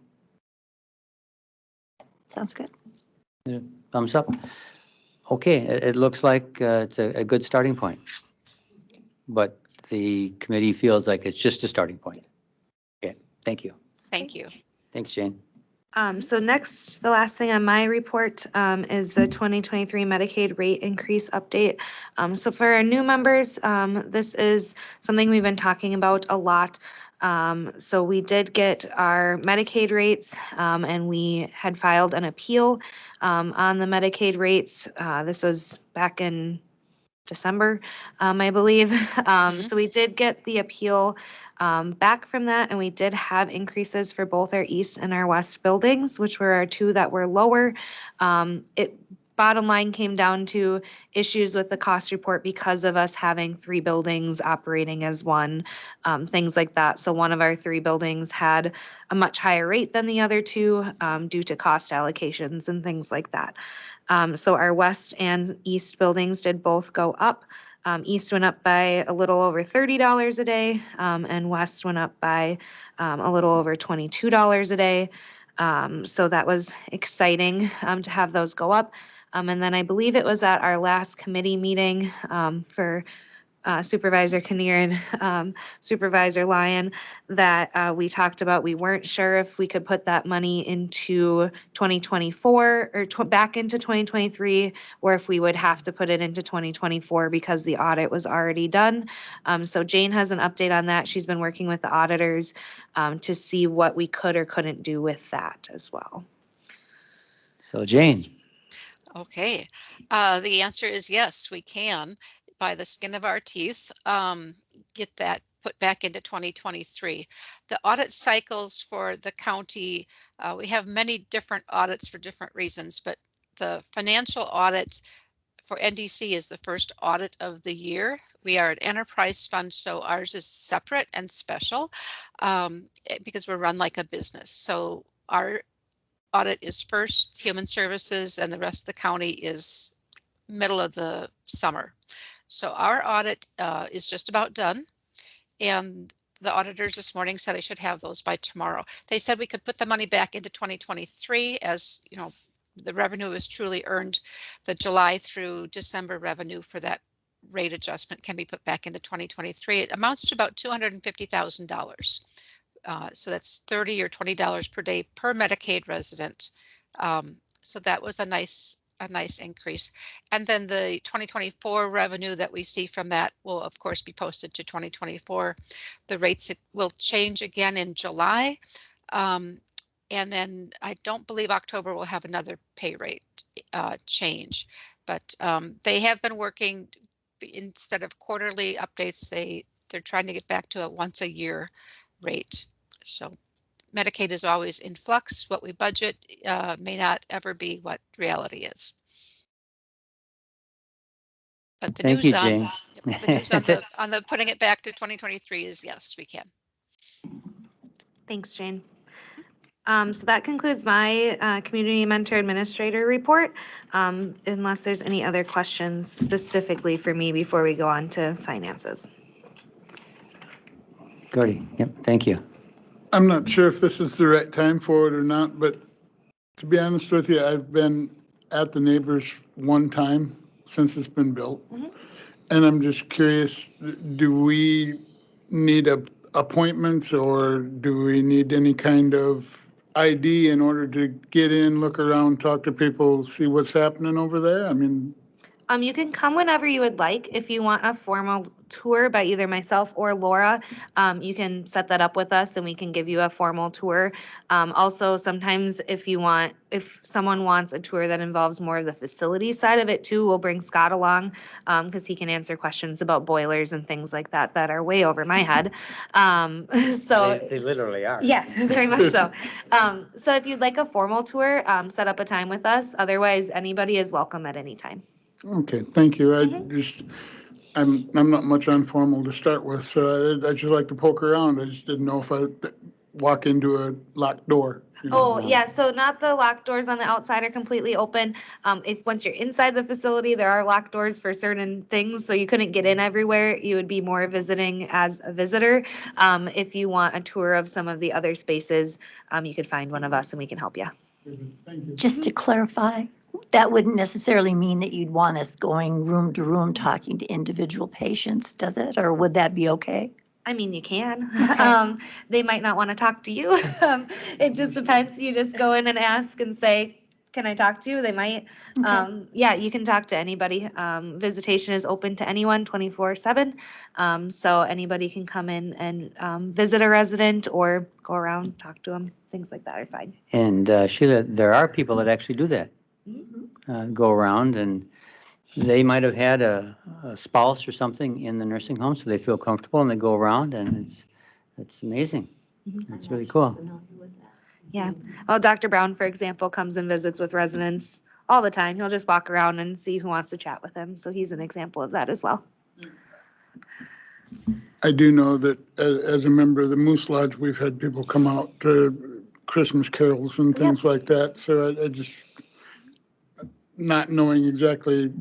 Sounds good. Thumbs up. Okay, it looks like it's a good starting point, but the committee feels like it's just a starting point. Okay, thank you. Thank you. Thanks, Jane. So next, the last thing on my report is the 2023 Medicaid rate increase update. So for our new members, this is something we've been talking about a lot. So we did get our Medicaid rates and we had filed an appeal on the Medicaid rates. This was back in December, I believe. So we did get the appeal back from that, and we did have increases for both our east and our west buildings, which were our two that were lower. It bottom line came down to issues with the cost report because of us having three buildings operating as one, things like that. So one of our three buildings had a much higher rate than the other two due to cost allocations and things like that. So our west and east buildings did both go up. East went up by a little over $30 a day, and west went up by a little over $22 a day. So that was exciting to have those go up. And then I believe it was at our last committee meeting for Supervisor Kinnear and Supervisor Lyon that we talked about. We weren't sure if we could put that money into 2024 or back into 2023, or if we would have to put it into 2024 because the audit was already done. So Jane has an update on that. She's been working with the auditors to see what we could or couldn't do with that as well. So Jane. Okay. The answer is yes, we can, by the skin of our teeth, get that put back into 2023. The audit cycles for the county, we have many different audits for different reasons, but the financial audit for NDC is the first audit of the year. We are an enterprise fund, so ours is separate and special because we're run like a business. So our audit is first, human services, and the rest of the county is middle of the summer. So our audit is just about done. And the auditors this morning said I should have those by tomorrow. They said we could put the money back into 2023 as, you know, the revenue is truly earned. The July through December revenue for that rate adjustment can be put back into 2023. It amounts to about $250,000. So that's $30 or $20 per day per Medicaid resident. So that was a nice increase. And then the 2024 revenue that we see from that will of course be posted to 2024. The rates will change again in July. And then I don't believe October will have another pay rate change, but they have been working instead of quarterly updates. They're trying to get back to a once a year rate. So Medicaid is always in flux. What we budget may not ever be what reality is. But the Thank news you, Jane. the news on the putting it back to 2023 is yes, we can. Thanks, Jane. So that concludes my community mentor administrator report. Unless there's any other questions specifically for me before we go on to finances. Gordy, yep, thank you. I'm not sure if this is the right time for it or not, but to be honest with you, I've been at the Neighbors one time since it's been built. And I'm just curious, do we need appointments or do we need any kind of ID in order to get in, look around, talk to people, see what's happening over there? I mean, You can come whenever you would like. If you want a formal tour by either myself or Laura, you can set that up with us and we can give you a formal tour. Also, sometimes if someone wants a tour that involves more of the facility side of it too, we'll bring Scott along because he can answer questions about boilers and things like that that are way over my head. So They literally are. yeah, very much so. So if you'd like a formal tour, set up a time with us. Otherwise, anybody is welcome at any time. Okay, thank you. Mhm. I'm not much on formal to start with, so I just like to poke around. I just didn't know if I walk into a locked door. Oh, yeah, so not the locked doors on the outside are completely open. If, once you're inside the facility, there are locked doors for certain things, so you couldn't get in everywhere. You would be more visiting as a visitor. If you want a tour of some of the other spaces, you could find one of us and we can help you. Thank you. Just to clarify, that wouldn't necessarily mean that you'd want us going room to room talking to individual patients, does it? Or would that be okay? I mean, you can. Okay. They might not want to talk to you. It just depends. You just go in and ask and say, can I talk to you? They might. Okay. Yeah, you can talk to anybody. Visitation is open to anyone 24/7. So anybody can come in and visit a resident or go around, talk to them. Things like that are fine. And Sheila, there are people that actually do that, go around, and they might have had a spouse or something in the nursing home, so they feel comfortable and they go around, and it's amazing. It's really cool. Yeah. Well, Dr. Brown, for example, comes and visits with residents all the time. He'll just walk around and see who wants to chat with him. So he's an example of that as well. I do know that as a member of the Moose Lodge, we've had people come out to Christmas carols and things like that. So I just, not knowing exactly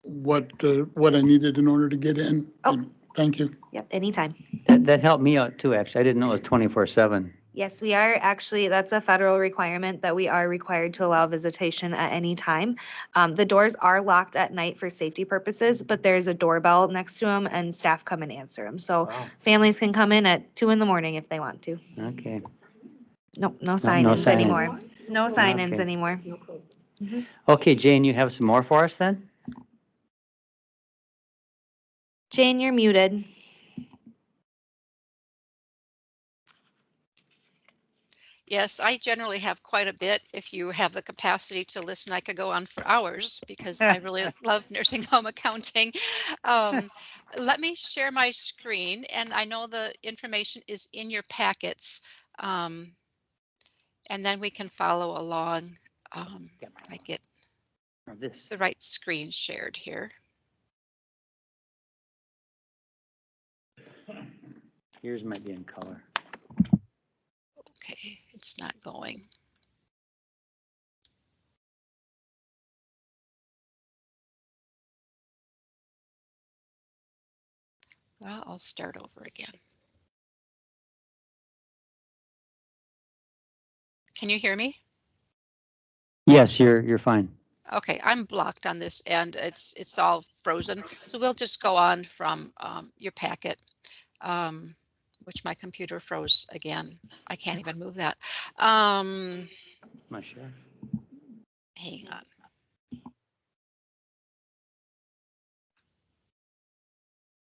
what I needed in order to get in. Oh. Thank you. Yep, anytime. That helped me out too, actually. I didn't know it was 24/7. Yes, we are actually, that's a federal requirement that we are required to allow visitation at any time. The doors are locked at night for safety purposes, but there's a doorbell next to them and staff come and answer them. So Wow. families can come in at 2 a.m. if they want to. Okay. Nope, no no sign-ins sign-in. anymore. No sign-ins Okay. anymore. Okay, Jane, you have some more for us then? Jane, you're muted. Yes, I generally have quite a bit. If you have the capacity to listen, I could go on for hours because I really love nursing home accounting. Let me share my screen, and I know the information is in your packets, and then we can follow along. If I get This. the right screen shared here. Yours might be in color. Okay, it's not going. Well, I'll start over again. Can you hear me? Yes, you're fine. Okay, I'm blocked on this end. It's all frozen. So we'll just go on from your packet, which my computer froze again. I can't even move that. My share. Hang on.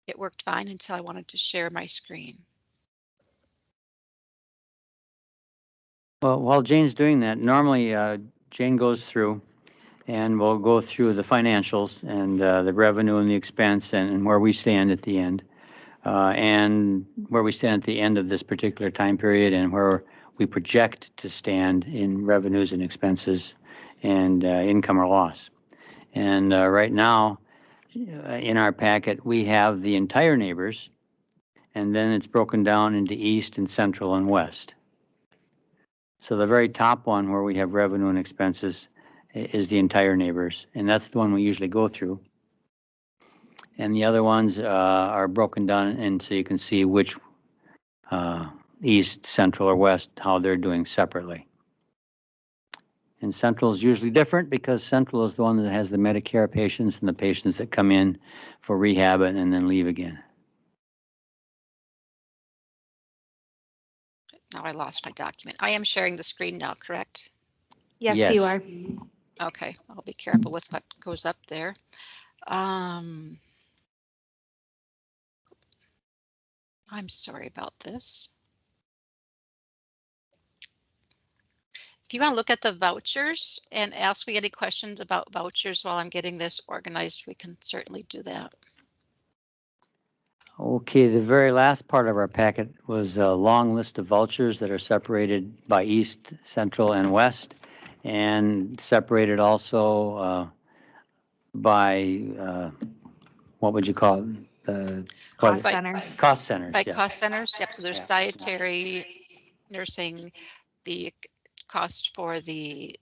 It worked fine until I wanted to share my screen. Well, while Jane's doing that, normally Jane goes through and we'll go through the financials and the revenue and the expense and where we stand at the end. And where we stand at the end of this particular time period and where we project to stand in revenues and expenses and income or loss. And right now, in our packet, we have the entire neighbors, and then it's broken down into east and central and west. So the very top one where we have revenue and expenses is the entire neighbors, and that's the one we usually go through. And the other ones are broken down, and so you can see which east, central, or west, how they're doing separately. And central is usually different because central is the one that has the Medicare patients and the patients that come in for rehab and then leave again. Now I lost my document. I am sharing the screen now, correct? Yes, you are. Okay, I'll be careful with what goes up there. I'm sorry about this. If you want to look at the vouchers and ask me any questions about vouchers while I'm getting this organized, we can certainly do that. Okay, the very last part of our packet was a long list of vouchers that are separated by east, central, and west, and separated also by, what would you call it? Cost By- centers. Cost centers, By yeah. cost centers, yep, so there's Yeah. dietary, nursing, the cost for the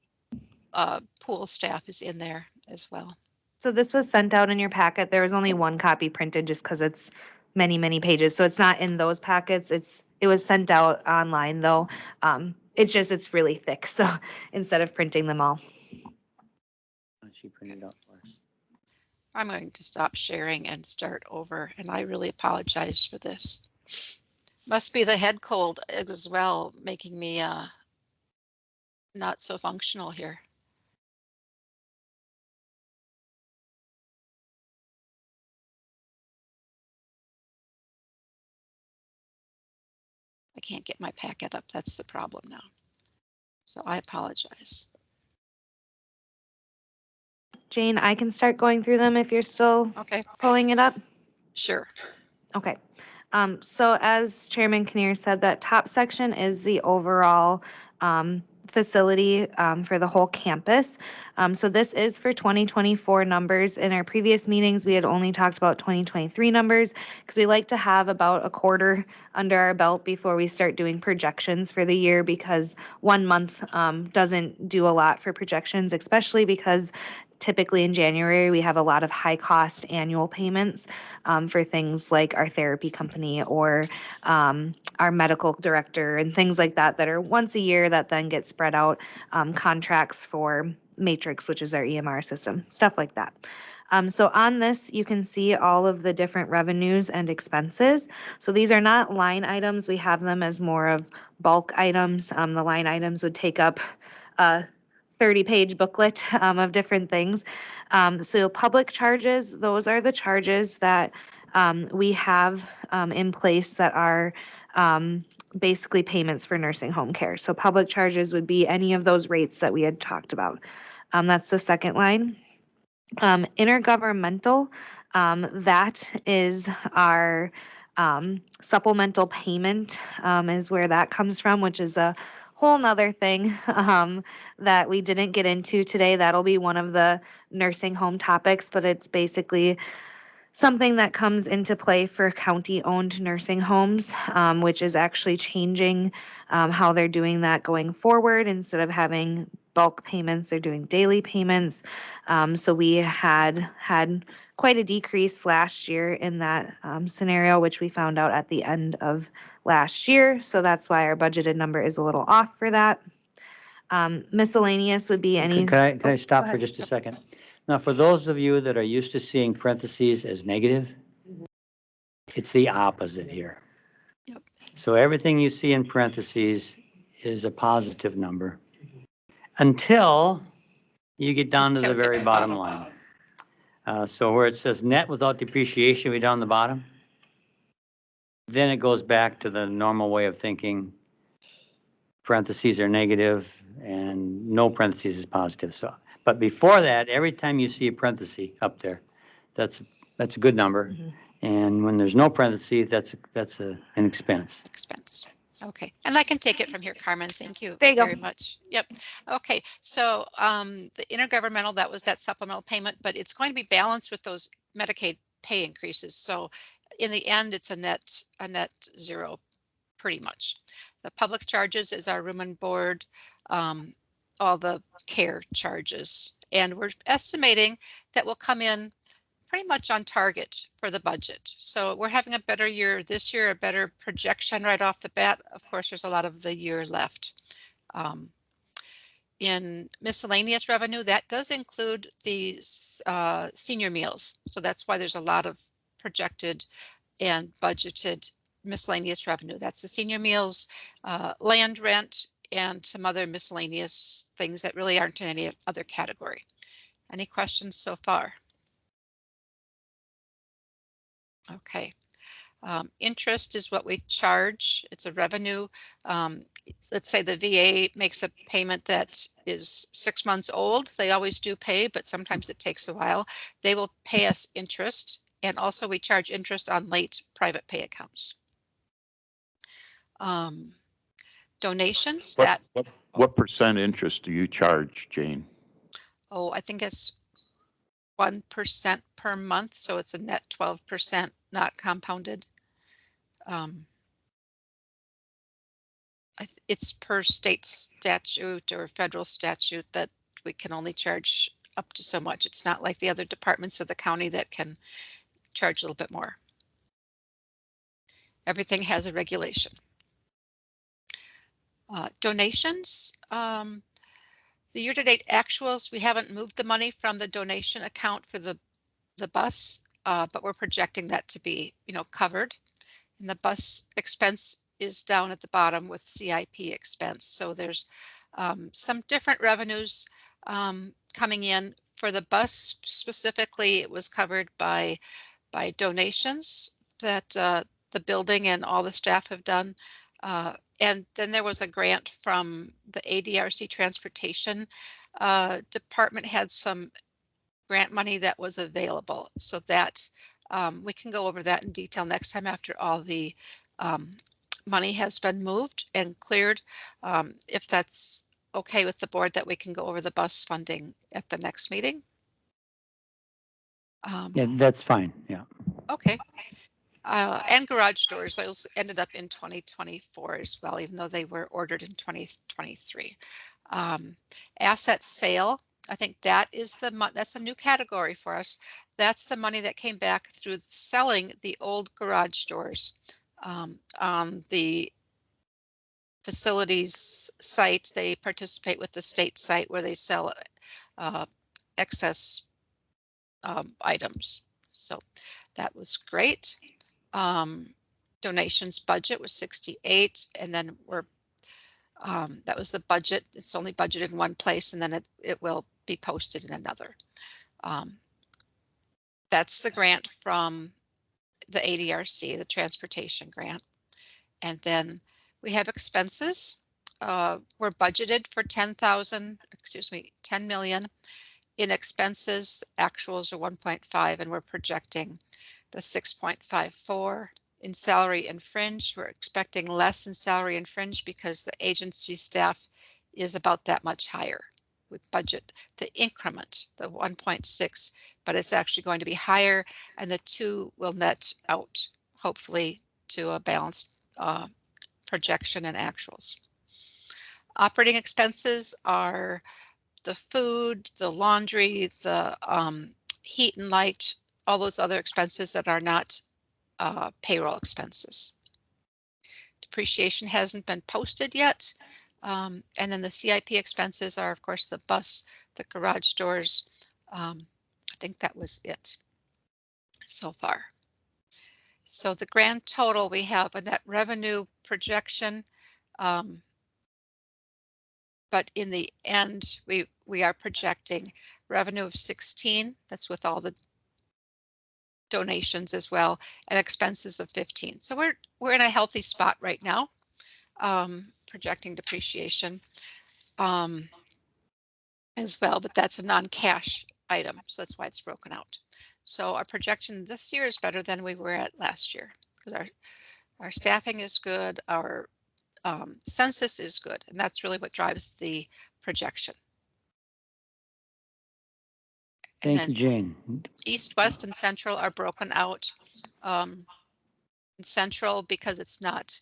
pool staff is in there as well. So this was sent out in your packet. There was only one copy printed just because it's many, many pages. So it's not in those packets. It was sent out online though. It's really thick. So instead of printing them all. She printed out for us. I'm going to stop sharing and start over, and I really apologize for this. Must be the head cold as well, making me not so functional here. I can't get my packet up. That's the problem now. So I apologize. Jane, I can start going through them if you're still Okay, pulling it up. sure. Okay. So as Chairman Kinnear said, that top section is the overall facility for the whole campus. So this is for 2024 numbers. In our previous meetings, we had only talked about 2023 numbers because we like to have about a quarter under our belt before we start doing projections for the year, because 1 month doesn't do a lot for projections, especially because typically in January, we have a lot of high cost annual payments for things like our therapy company or our medical director and things like that that are once a year that then get spread out, contracts for Matrix, which is our EMR system, stuff like that. So on this, you can see all of the different revenues and expenses. So these are not line items. We have them as more of bulk items. The line items would take up 30-page booklet of different things. So public charges, those are the charges that we have in place that are basically payments for nursing home care. So public charges would be any of those rates that we had talked about. That's the second line. Intergovernmental, that is our supplemental payment, is where that comes from, which is a whole nother thing that we didn't get into today. That'll be one of the nursing home topics, but it's basically something that comes into play for county-owned nursing homes, which is actually changing how they're doing that going forward. Instead of having bulk payments, they're doing daily payments. So we had quite a decrease last year in that scenario, which we found out at the end of last year. So that's why our budgeted number is a little off for that. Miscellaneous would be any. Can I stop for ahead. just a second? Now, for those of you that are used to seeing parentheses as negative, it's the opposite here. Yep. So everything you see in parentheses is a positive number until you get down to the very bottom line. So where it says net without depreciation, we down the bottom. Then it goes back to the normal way of thinking. Parentheses are negative and no parentheses is positive. So, but before that, every time you see a parenthesis up there, that's a good number. Mhm. And when there's no parentheses, that's an expense. Expense. Okay, and I can take it from here, Carmen. Thank you There you go. very much. Yep. Okay, so the intergovernmental, that was that supplemental payment, but it's going to be balanced with those Medicaid pay increases. So in the end, it's a net zero, pretty much. The public charges is our room and board, all the care charges, and we're estimating that will come in pretty much on target for the budget. So we're having a better year this year, a better projection right off the bat. Of course, there's a lot of the year left. In miscellaneous revenue, that does include the senior meals. So that's why there's a lot of projected and budgeted miscellaneous revenue. That's the senior meals, land rent, and some other miscellaneous things that really aren't in any other category. Any questions so far? Okay. Interest is what we charge. It's a revenue. Let's say the VA makes a payment that is 6 months old. They always do pay, but sometimes it takes a while. They will pay us interest. And also we charge interest on late private pay accounts. Donations that. What percent interest do you charge, Jane? Oh, I think it's 1% per month, so it's a net 12%, not compounded. It's per state statute or federal statute that we can only charge up to so much. It's not like the other departments of the county that can charge a little bit more. Everything has a regulation. Donations. The year-to-date actuals, we haven't moved the money from the donation account for the bus, but we're projecting that to be, covered. And the bus expense is down at the bottom with CIP expense. So there's some different revenues coming in. For the bus specifically, it was covered by donations that the building and all the staff have done. And then there was a grant from the ADRC Transportation Department had some grant money that was available. So that we can go over that in detail next time after all the money has been moved and cleared. If that's okay with the board, that we can go over the bus funding at the next meeting. Yeah, that's fine. Yeah. Okay. And garage doors, those ended up in 2024 as well, even though they were ordered in 2023. Asset sale, I think that is that's a new category for us. That's the money that came back through selling the old garage doors on the facilities site. They participate with the state site where they sell excess items. So that was great. Donations budget was 68, and then we're that was the budget. It's only budgeted in one place, and then it will be posted in another. That's the grant from the ADRC, the transportation grant. And then we have expenses. We're budgeted for 10 million in expenses. Actuals are 1.5, and we're projecting the 6.54. In salary and fringe, we're expecting less in salary and fringe because the agency staff is about that much higher. We budget the increment, the 1.6, but it's actually going to be higher, and the two will net out, hopefully, to a balanced projection and actuals. Operating expenses are the food, the laundry, the heat and light, all those other expenses that are not payroll expenses. Depreciation hasn't been posted yet. And then the CIP expenses are, of course, the bus, the garage doors. I think that was it so far. So the grand total, we have a net revenue projection. But in the end, we are projecting revenue of 16. That's with all the donations as well, and expenses of 15. So we're in a healthy spot right now, projecting depreciation as well, but that's a non-cash item, so that's why it's broken out. So our projection this year is better than we were at last year because our staffing is good, our census is good, and that's really what drives the projection. Thank you, Jane. East, West, and Central are broken out. Central, because it's not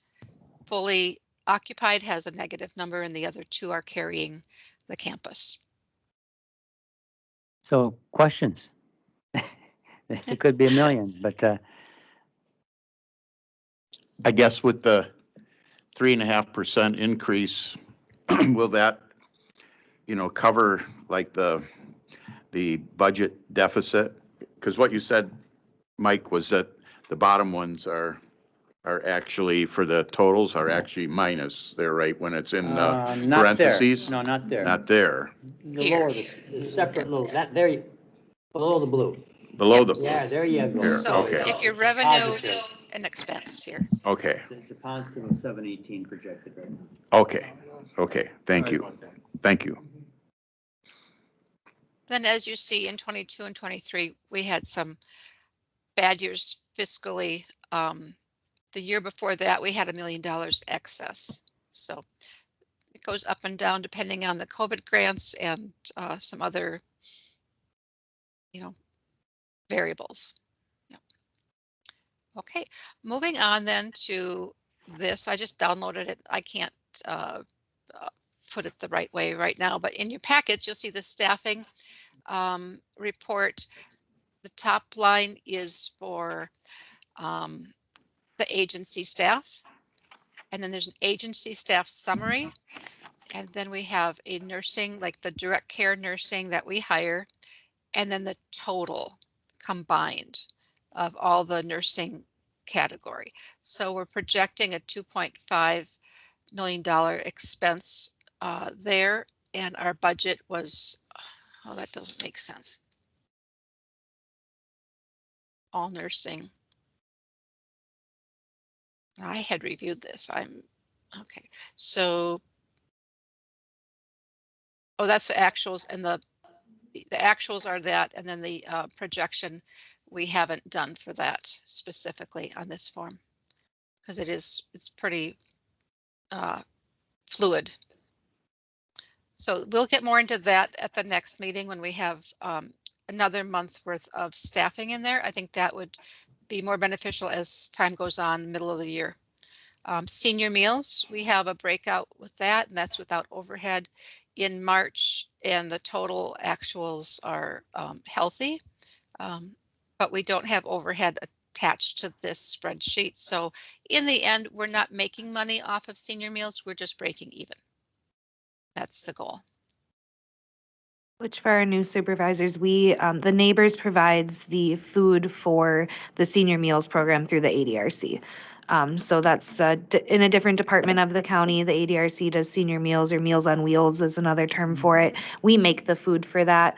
fully occupied, has a negative number, and the other two are carrying the campus. So questions? It could be a million, but I guess with the 3.5% increase, will that, cover like the budget deficit? Because what you said, Mike, was that the bottom ones are actually, for the totals, are actually minus there, right, when it's in not parentheses? there. No, not there. Not there. The lower, the separate little, that there, below the blue. Below the. Yeah, there you go. Here, So okay. if your revenue Positive. and expense here. Okay, It's a positive of 718 projected right now. okay, thank Sorry you, about that. thank you. Then as you see in 22 and 23, we had some bad years fiscally. The year before that, we had $1 million excess. So it goes up and down depending on the COVID grants and some other, variables. Yep. Okay, moving on then to this. I just downloaded it. I can't put it the right way right now, but in your packets, you'll see the staffing report. The top line is for the agency staff. And then there's an agency staff summary. And then we have a nursing, like the direct care nursing that we hire. And then the total combined of all the nursing category. So we're projecting a $2.5 million expense there. And our budget was, oh, that doesn't make sense. All nursing. I had reviewed this. Okay. So, oh, that's the actuals, and the actuals are that, and then the projection we haven't done for that specifically on this form because it's pretty fluid. So we'll get more into that at the next meeting when we have another month worth of staffing in there. I think that would be more beneficial as time goes on, middle of the year. Senior meals, we have a breakout with that, and that's without overhead in March, and the total actuals are healthy, but we don't have overhead attached to this spreadsheet. So in the end, we're not making money off of senior meals, we're just breaking even. That's the goal. Which for our new supervisors, the Neighbors provides the food for the senior meals program through the ADRC. So that's in a different department of the county. The ADRC does senior meals, or Meals on Wheels is another term for it. We make the food for that.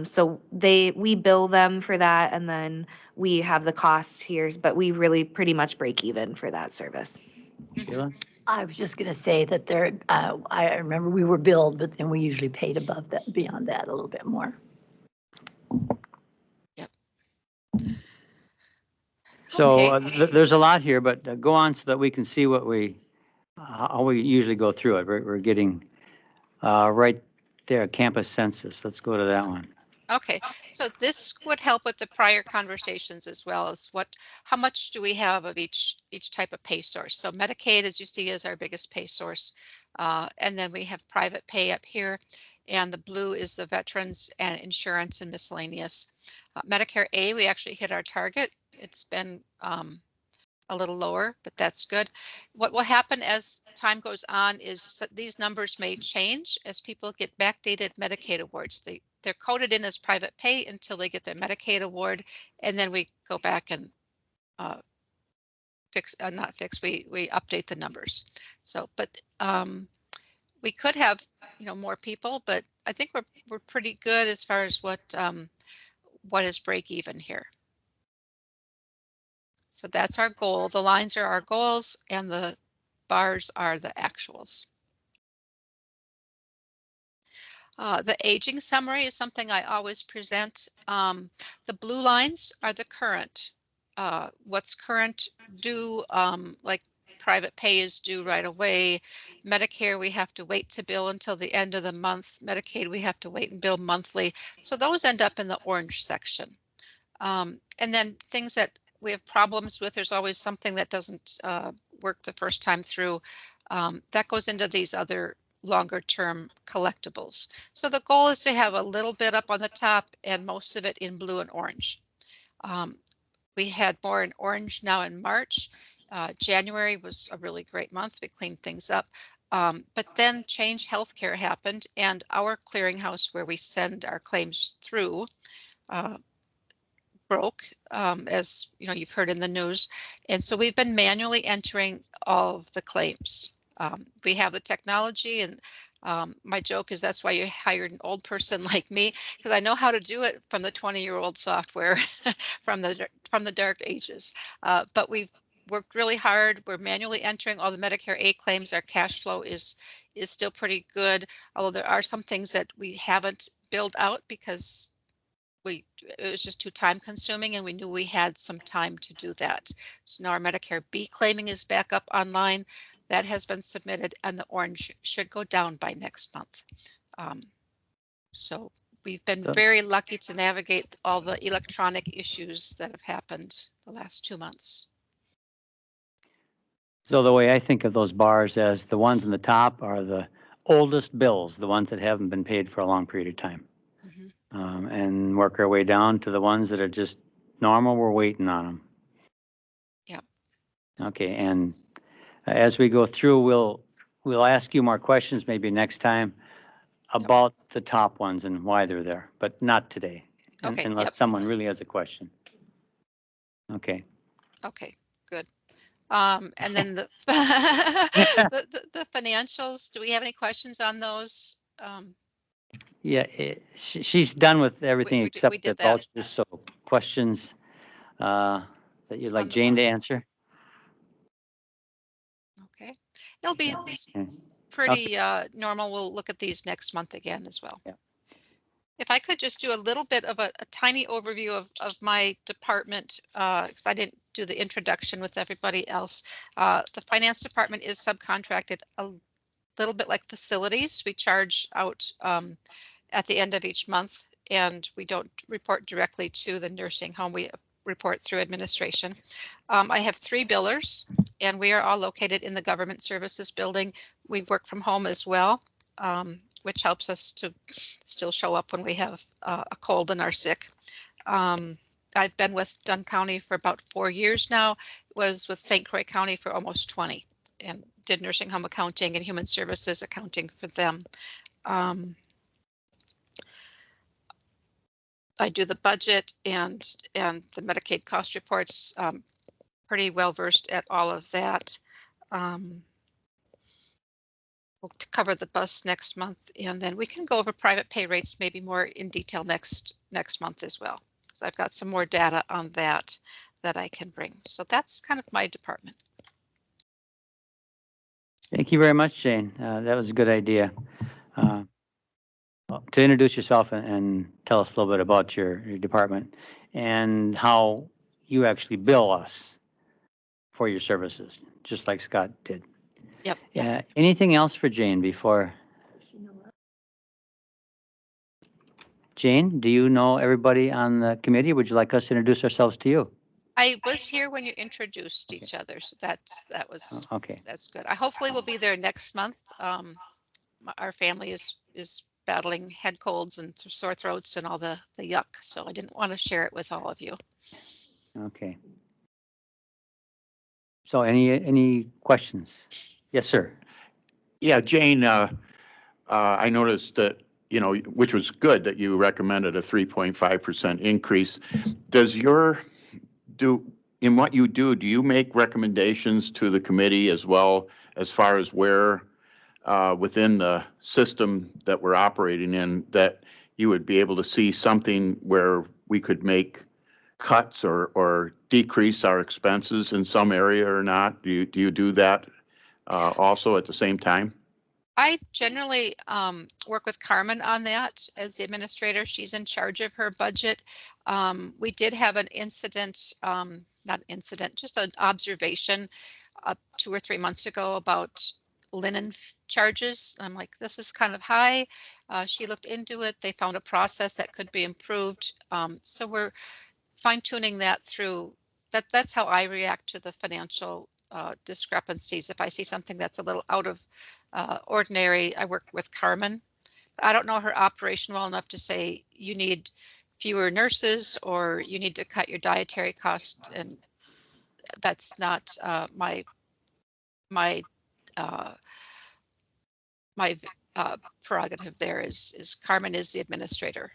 So we bill them for that, and then we have the cost here, but we really pretty much break even for that service. Sheila? I was just going to say that I remember we were billed, but then we usually paid above that, beyond that a little bit more. Yep. So Okay. there's a lot here, but go on so that we can see how we usually go through it. We're getting right there, campus census. Let's go to that one. Okay, so this would help with the prior conversations as well as how much do we have of each type of pay source. So Medicaid, as you see, is our biggest pay source. And then we have private pay up here, and the blue is the veterans and insurance and miscellaneous. Medicare A, we actually hit our target. It's been a little lower, but that's good. What will happen as time goes on is that these numbers may change as people get backdated Medicaid awards. They're coded in as private pay until they get their Medicaid award, and then we go back and we update the numbers. So, but we could have more people, but I think we're pretty good as far as what is break even here. So that's our goal. The lines are our goals and the bars are the actuals. The aging summary is something I always present. The blue lines are the current. What's current due, like private pay is due right away. Medicare, we have to wait to bill until the end of the month. Medicaid, we have to wait and bill monthly. So those end up in the orange section. And then things that we have problems with, there's always something that doesn't work the first time through. That goes into these other longer term collectibles. So the goal is to have a little bit up on the top and most of it in blue and orange. We had more in orange now in March. January was a really great month. We cleaned things up. But then Change Healthcare happened, and our clearinghouse where we send our claims through broke, as you've heard in the news. And so we've been manually entering all of the claims. We have the technology, and my joke is that's why you hired an old person like me, because I know how to do it from the 20-year-old software from the dark ages. But we've worked really hard. We're manually entering all the Medicare A claims. Our cash flow is still pretty good, although there are some things that we haven't billed out because it was just too time consuming, and we knew we had some time to do that. So now our Medicare B claiming is back up online. That has been submitted, and the orange should go down by next month. So we've been So- very lucky to navigate all the electronic issues that have happened the last 2 months. So the way I think of those bars as the ones in the top are the oldest bills, the ones that haven't been paid for a long period of time. Mhm. And work our way down to the ones that are just normal, we're waiting on them. Yep. Okay, and as we go through, we'll ask you more questions maybe next time about the top ones and why they're there, but not today. Okay, Unless yep. someone really has a question. Okay. Okay, good. And then the, the financials, do we have any questions on those? Yeah, she's done with everything we except did the that. vouchers, so questions that you'd like On the Jane to answer? Okay, it'll be Okay. pretty normal. We'll look at these next month again as well. Yeah. If I could just do a little bit of a tiny overview of my department, because I didn't do the introduction with everybody else. The finance department is subcontracted a little bit like facilities. We charge out at the end of each month, and we don't report directly to the nursing home. We report through administration. I have 3 billers, and we are all located in the government services building. We work from home as well, which helps us to still show up when we have a cold and are sick. I've been with Dunn County for about 4 years now, was with St. Croix County for almost 20, and did nursing home accounting and human services accounting for them. I do the budget and the Medicaid cost reports, pretty well versed at all of that. We'll cover the bus next month, and then we can go over private pay rates maybe more in detail next month as well, because I've got some more data on that I can bring. So that's kind of my department. Thank you very much, Jane. That was a good idea. To introduce yourself and tell us a little bit about your department and how you actually bill us for your services, just like Scott did. Yep. Yeah. Anything else for Jane before? Jane, do you know everybody on the committee? Would you like us to introduce ourselves to you? I was here when you introduced each other, so that was Okay. that's good. I hopefully will be there next month. Our family is battling head colds and sore throats and all the yuck, so I didn't want to share it with all of you. Okay. So any questions? Yes, sir. Yeah, Jane, I noticed that, which was good that you recommended a 3.5% increase. In what you do you make recommendations to the committee as well as far as where within the system that we're operating in that you would be able to see something where we could make cuts or decrease our expenses in some area or not? Do you do that also at the same time? I generally work with Carmen on that as the administrator. She's in charge of her budget. We did have an incident, not incident, just an observation 2 or 3 months ago about linen charges. I'm like, this is kind of high. She looked into it. They found a process that could be improved. So we're fine tuning that through. That's how I react to the financial discrepancies. If I see something that's a little out of ordinary, I work with Carmen. I don't know her operation well enough to say you need fewer nurses or you need to cut your dietary cost, and that's not my prerogative. There is Carmen is the administrator.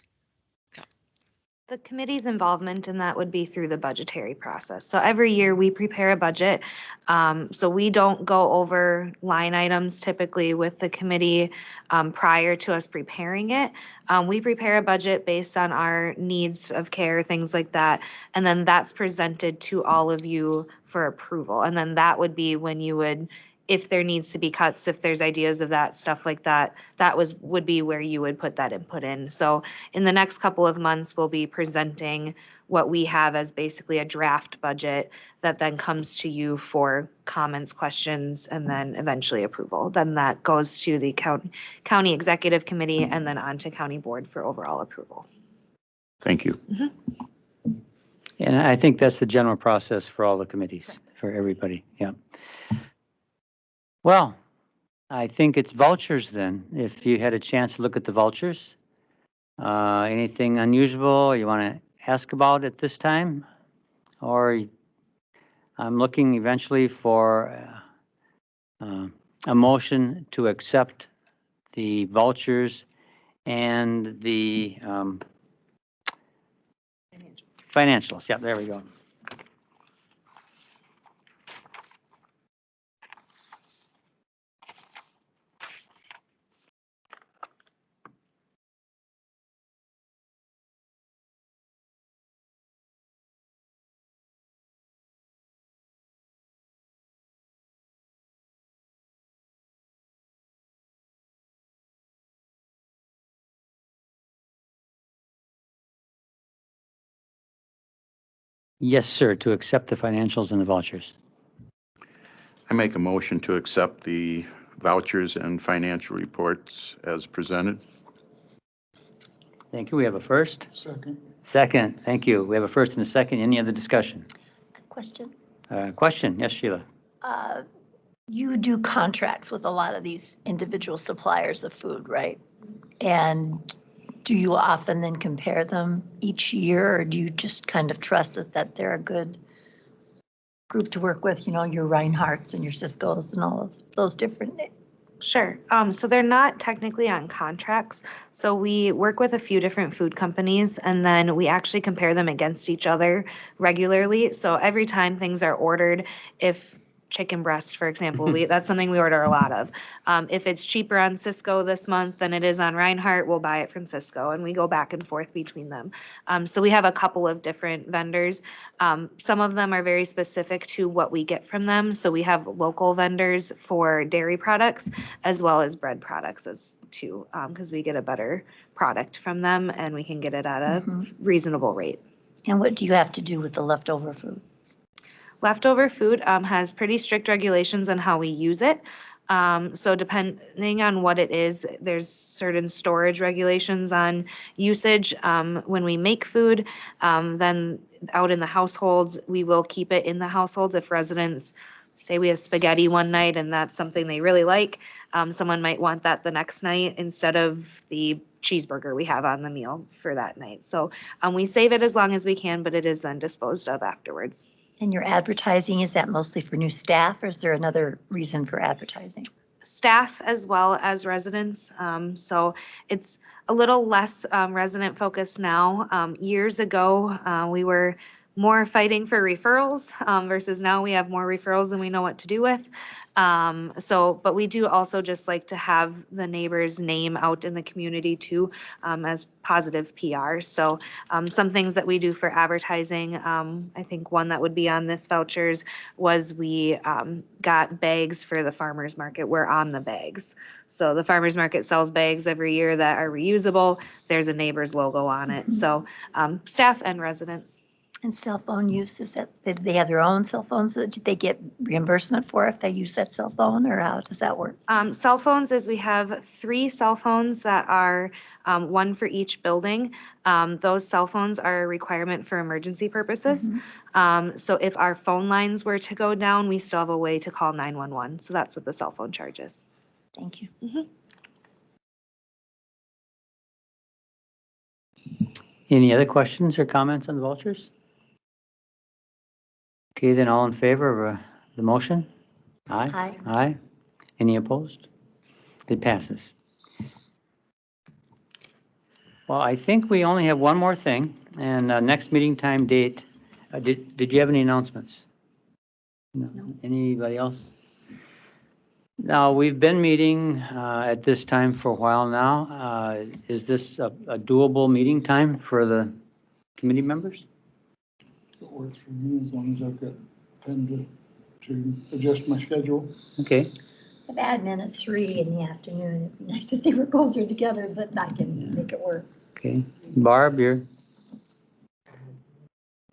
The committee's involvement in that would be through the budgetary process. So every year we prepare a budget. So we don't go over line items typically with the committee prior to us preparing it. We prepare a budget based on our needs of care, things like that. And then that's presented to all of you for approval. And then that would be when you would if there needs to be cuts, if there's ideas of that, stuff like that, would be where you would put that input in. So in the next couple of months, we'll be presenting what we have as basically a draft budget that then comes to you for comments, questions, and then eventually approval. Then that goes to the county executive committee and then on to county board for overall approval. Thank you. And I think that's the general process for all the committees, for everybody, yeah. Well, I think it's vouchers then. If you had a chance to look at the vouchers, anything unusual you want to ask about at this time? Or I'm looking eventually for a motion to accept the vouchers and the financials. Yeah, there we go. Yes, sir, to accept the financials and the vouchers. I make a motion to accept the vouchers and financial reports as presented. Thank you. We have a first. Second. Second, thank you. We have a first and a second. Any other discussion? Question. Question? Yes, Sheila. You do contracts with a lot of these individual suppliers of food, right? And do you often then compare them each year, or do you just kind of trust that they're a good group to work with, your Reinhardts and your Cisco's and all of those different? Sure. So they're not technically on contracts. So we work with a few different food companies and then we actually compare them against each other regularly. So every time things are ordered, if chicken breast, for example, that's something we order a lot of. If it's cheaper on Cisco this month than it is on Reinhardt, we'll buy it from Cisco and we go back and forth between them. So we have a couple of different vendors. Some of them are very specific to what we get from them. So we have local vendors for dairy products as well as bread products as too, because we get a better product from them and we can get it at a reasonable rate. And what do you have to do with the leftover food? Leftover food has pretty strict regulations on how we use it. So depending on what it is, there's certain storage regulations on usage. When we make food, then out in the households, we will keep it in the households. If residents say we have spaghetti one night and that's something they really like, someone might want that the next night instead of the cheeseburger we have on the meal for that night. So we save it as long as we can, but it is then disposed of afterwards. And your advertising, is that mostly for new staff, or is there another reason for advertising? Staff as well as residents. So it's a little less resident focused now. Years ago, we were more fighting for referrals versus now we have more referrals than we know what to do with. But we do also just like to have the neighbor's name out in the community too, as positive PR. So some things that we do for advertising, I think one that would be on this vouchers was we got bags for the farmer's market. We're on the bags. So the farmer's market sells bags every year that are reusable. There's a neighbor's logo on it. So staff and residents. And cell phone use, is that, do they have their own cell phones that they get reimbursement for if they use that cell phone, or how does that work? Cell phones is we have 3 cell phones that are one for each building. Those cell phones are a requirement for emergency purposes. So if our phone lines were to go down, we still have a way to call 911. So that's what the cell phone charges. Thank you. Any other questions or comments on the vouchers? Okay, then all in favor of the motion? Aye. Aye. Aye. Any opposed? It passes. Well, I think we only have one more thing, and next meeting time date. Did you have any announcements? No. Anybody else? Now, we've been meeting at this time for a while now. Is this a doable meeting time for the committee members? It works for me as long as I've got 10 to to adjust my schedule. Okay, I've admin at 3 in the afternoon. It'd be nice if they were closer together, but I can make it work. okay. Barb, you're?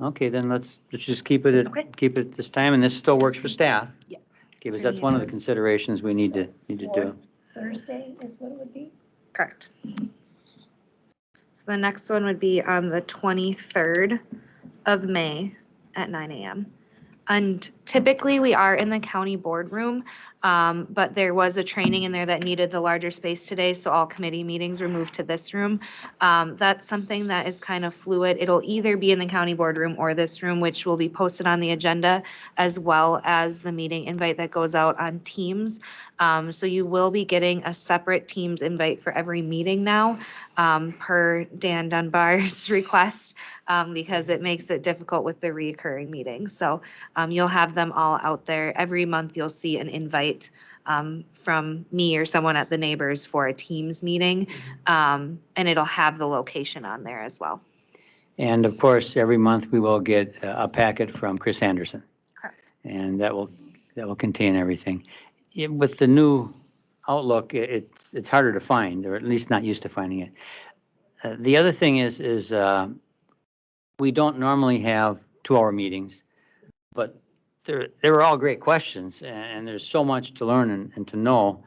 Okay, then let's just keep it Okay. at, keep it this time, and this still works for staff. Yeah. Okay, because that's one of the considerations we need to do. Fourth Thursday is what it would be. Correct. So the next one would be on the 23rd of May at 9 a.m. And typically we are in the county boardroom, but there was a training in there that needed the larger space today, so all committee meetings were moved to this room. That's something that is kind of fluid. It'll either be in the county boardroom or this room, which will be posted on the agenda, as well as the meeting invite that goes out on Teams. So you will be getting a separate Teams invite for every meeting now, per Dan Dunbar's request, because it makes it difficult with the recurring meetings. So you'll have them all out there. Every month you'll see an invite from me or someone at the Neighbors for a Teams meeting, and it'll have the location on there as well. And of course, every month we will get a packet from Chris Anderson, Correct. and that will contain everything. With the new Outlook, it's harder to find, or at least not used to finding it. The other thing is we don't normally have 2-hour meetings, but they were all great questions, and there's so much to learn and to know.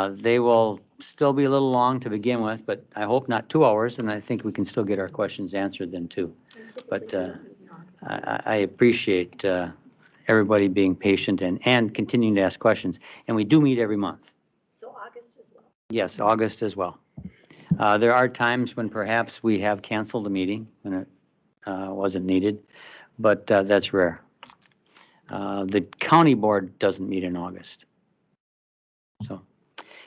They will still be a little long to begin with, but I hope not 2 hours, and I think we can still get our questions answered then too. But I appreciate everybody being patient and continuing to ask questions. And we do meet every month. So August as well. Yes, August as well. There are times when perhaps we have canceled a meeting when it wasn't needed, but that's rare. The county board doesn't meet in August. So,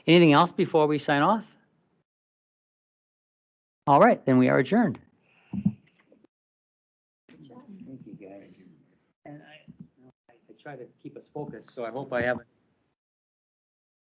anything else before we sign off? All right, then we are adjourned. Thank you, guys. And I try to keep us focused, so I hope I haven't